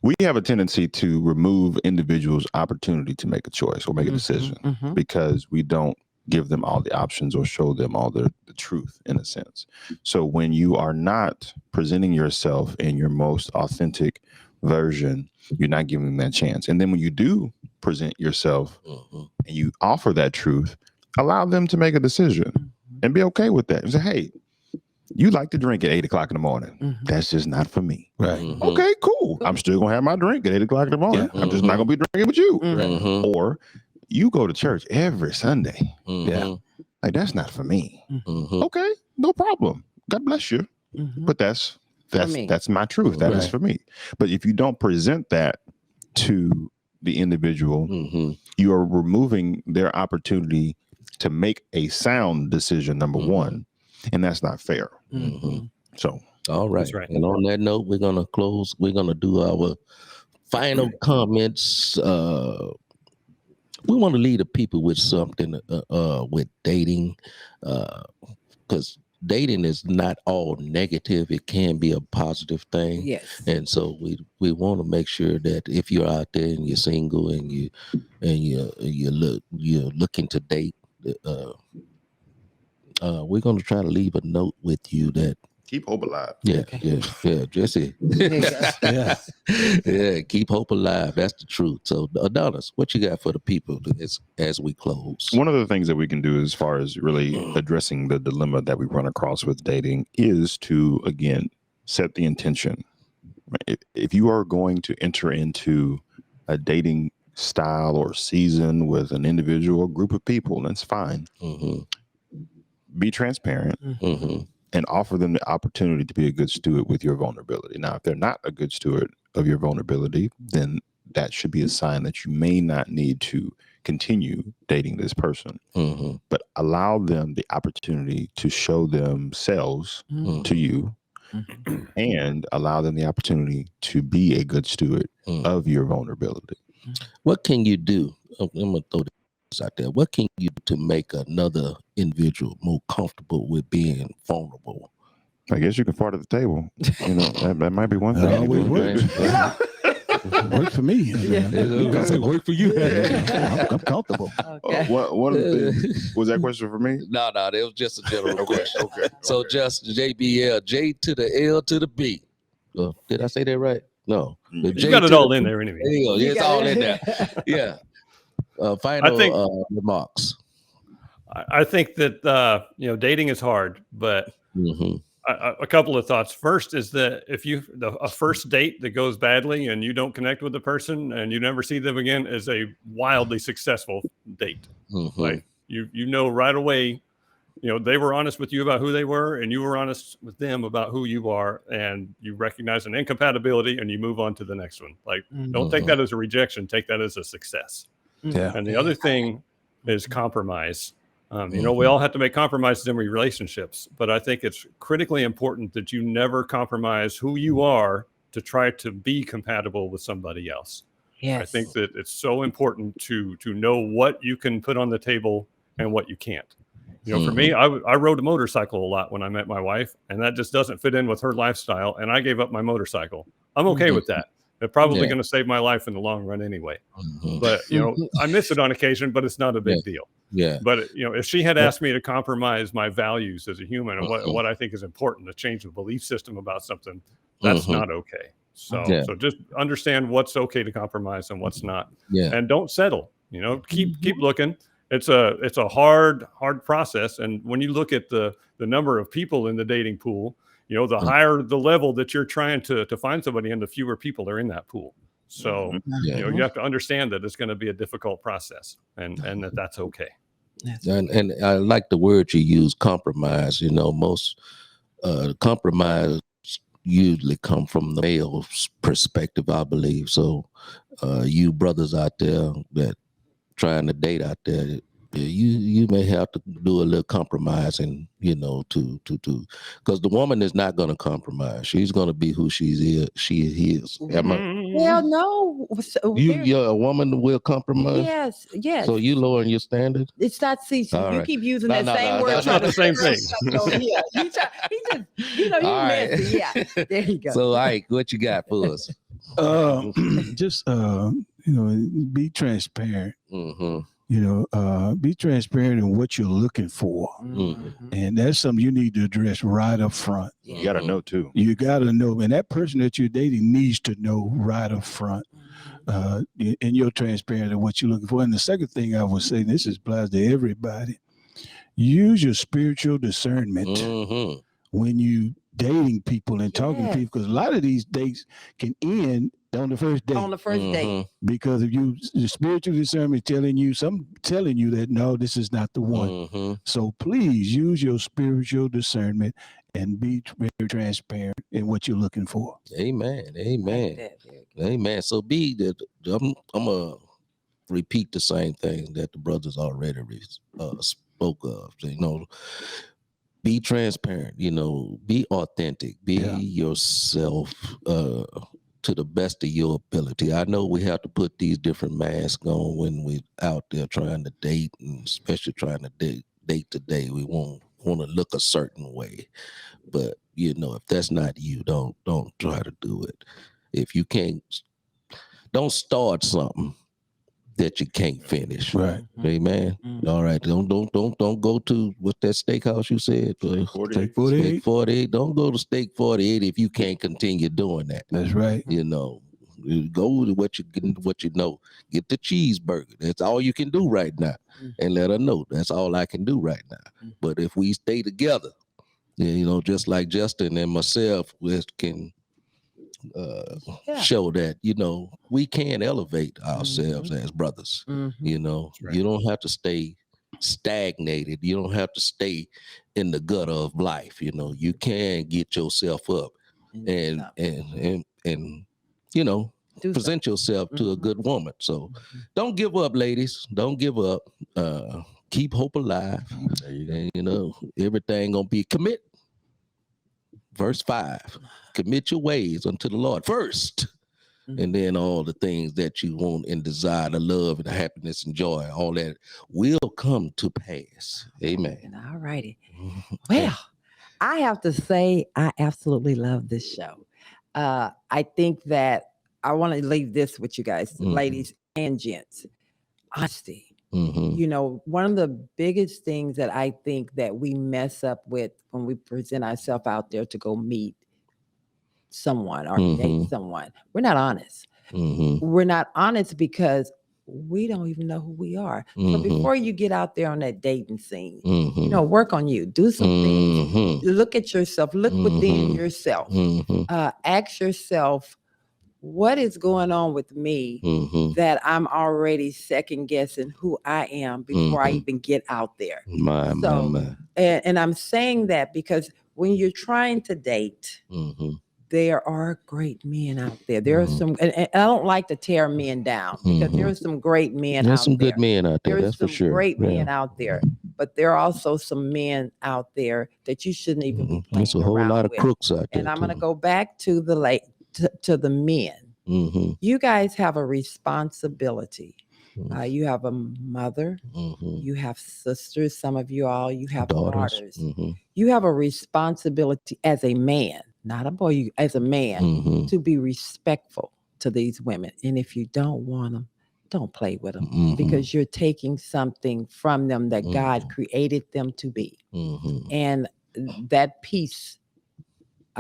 we have a tendency to remove individuals' opportunity to make a choice or make a decision because we don't give them all the options or show them all the truth, in a sense. So when you are not presenting yourself in your most authentic version, you're not giving them that chance. And then when you do present yourself and you offer that truth, allow them to make a decision and be okay with that. And say, hey, you like to drink at 8 o'clock in the morning. That's just not for me. Right. Okay, cool. I'm still gonna have my drink at 8 o'clock in the morning. I'm just not gonna be drinking with you. Or you go to church every Sunday. Yeah. Like, that's not for me. Okay, no problem. God bless you. But that's my truth. That is for me. But if you don't present that to the individual, you are removing their opportunity to make a sound decision, number one. And that's not fair. So, all right. That's right. And on that note, we're gonna close. We're gonna do our final comments. We want to lead the people with something with dating, because dating is not all negative. It can be a positive thing. Yes. And so we want to make sure that if you're out there and you're single and you're looking to date, we're going to try to leave a note with you that keep hope alive. Yeah, Jesse. Yeah, keep hope alive. That's the truth. So, Adonis, what you got for the people as we close? One of the things that we can do as far as really addressing the dilemma that we run across with dating is to, again, set the intention. If you are going to enter into a dating style or season with an individual or group of people, that's fine. Be transparent. And offer them the opportunity to be a good steward with your vulnerability. Now, if they're not a good steward of your vulnerability, then that should be a sign that you may not need to continue dating this person, but allow them the opportunity to show themselves to you, and allow them the opportunity to be a good steward of your vulnerability. What can you do? I'm gonna throw this out there. What can you do to make another individual more comfortable with being vulnerable? I guess you can fart at the table. You know, that might be one thing. always works. Work for me. Yeah. It work for you. I'm comfortable. Okay. One of the things, was that question for me? No, that was just a general question. Okay. So just JBL, J to the L to the B. Did I say that right? No. The You got it all in there anyway. There you go. You It's got all it. in there. Yeah. Final remarks. I think that dating is hard, but a couple of thoughts. First is that if a first date that goes badly and you don't connect with the person and you never see them again is a wildly successful date. Like you know right away, they were honest with you about who they were and you were honest with them about who you are, and you recognize an incompatibility and you move on to the next one. Like don't take that as a rejection, take that as a success. Yeah. And the other thing is compromise. We all have to make compromises in relationships, but I think it's critically important that you never compromise who you are to try to be compatible with somebody else. Yes. I think that it's so important to know what you can put on the table and what you can't. For me, I rode a motorcycle a lot when I met my wife, and that just doesn't fit in with her lifestyle, and I gave up my motorcycle. I'm okay with that. It's probably going to save my life in the long run anyway. But, I miss it on occasion, but it's not a big deal. Yeah. But, if she had asked me to compromise my values as a human and what I think is important, to change the belief system about something, that's not okay. So just understand what's okay to compromise and what's not. Yeah. And don't settle, keep looking. It's a hard process. And when you look at the number of people in the dating pool, the higher the level that you're trying to find somebody in, the fewer people are in that pool. So, you have to understand that it's going to be a difficult process and that's okay. And I like the word you use, compromise. Most compromise usually come from the male's perspective, I believe. So you brothers out there that trying to date out there, you may have to do a little compromising, to because the woman is not going to compromise. She's going to be who she is. Well, no. A woman will compromise. Yes. So you lowering your standard? It's not. See, All you right. keep using that same word. That's not the same thing. Yeah, he just, you All right. messy. Yeah, there you go. So, Ike, what you got for us? Just be transparent. Be transparent in what you're looking for. And that's something you need to address right up front. You got to know too. You got to know, and that person that you're dating needs to know right up front. And you're transparent in what you're looking for. And the second thing I would say, this applies to everybody, use your spiritual discernment when you dating people and talking to people, because a lot of these dates can end on the first date. On the first date. Because of the spiritual discernment telling you that no, this is not the one. So please use your spiritual discernment and be very transparent in what you're looking for. Amen. So I'm gonna repeat the same thing that the brothers already spoke of. Be transparent, be authentic, be yourself to the best of your ability. I know we have to put these different masks on when we're out there trying to date, and especially trying to date today. We want to look a certain way. But, if that's not you, don't try to do it. If you can't, don't start something that you can't finish. Right. Amen. All right. Don't go to what's that steakhouse you said? Steak 48. Steak 48. Don't go to Steak 48 if you can't continue doing that. That's right. You go with what you know. Get the cheeseburger. That's all you can do right now. And let her know that's all I can do right now. But if we stay together, just like Justin and myself, we can show that we can elevate ourselves as brothers. You don't have to stay stagnated. You don't have to stay in the gutter of life. You can get yourself up and present yourself to a good woman. So don't give up, ladies. Don't give up. Keep hope alive. There you go. And everything gonna be commit. Verse 5. Commit your ways unto the Lord first. And then all the things that you want and desire, the love and the happiness and joy, all that will come to pass. Amen. All righty. Well, I have to say, I absolutely love this show. I think that I want to leave this with you guys, ladies and gents. Honesty. One of the biggest things that I think that we mess up with when we present ourselves out there to go meet someone or date someone, we're not honest. We're not honest because we don't even know who we are. So before you get out there on that dating scene, work on you. Do some things. Look at yourself. Look within yourself. Ask yourself, what is going on with me that I'm already second guessing who I am before I even get out there? And I'm saying that because when you're trying to date, there are great men out there. There are some, and I don't like to tear men down because there are some great men There's out some there. good men out there, There's that's for some sure. great men out there, but there are also some men out there that you shouldn't even be playing There's a whole around lot of with. crooks out there. And I'm going to go back to the to the men. You guys have a responsibility. You have a mother. You have sisters. Some of you all, you have daughters. You have a responsibility as a man, not a boy, as a man, to be respectful to these women. And if you don't want them, don't play with them because you're taking something from them that God created them to be. And that piece,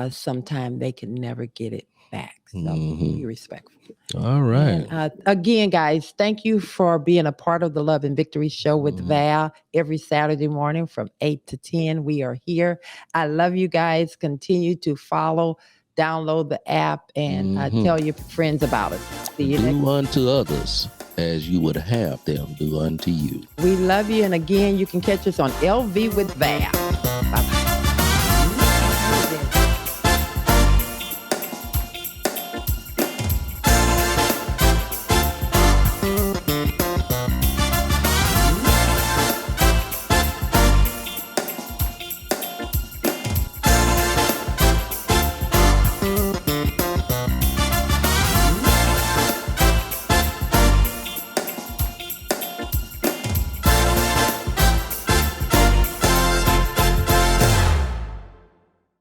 sometimes they can never get it back. So be respectful. All right. And, again, guys, thank you for being a part of the Love and Victory Show with Val every Saturday morning from 8 to 10. We are here. I love you guys. Continue to follow, download the app, and tell your friends about us. See you next Do unto others as you would have them do unto you. We love you. And again, you can catch us on LV with Val.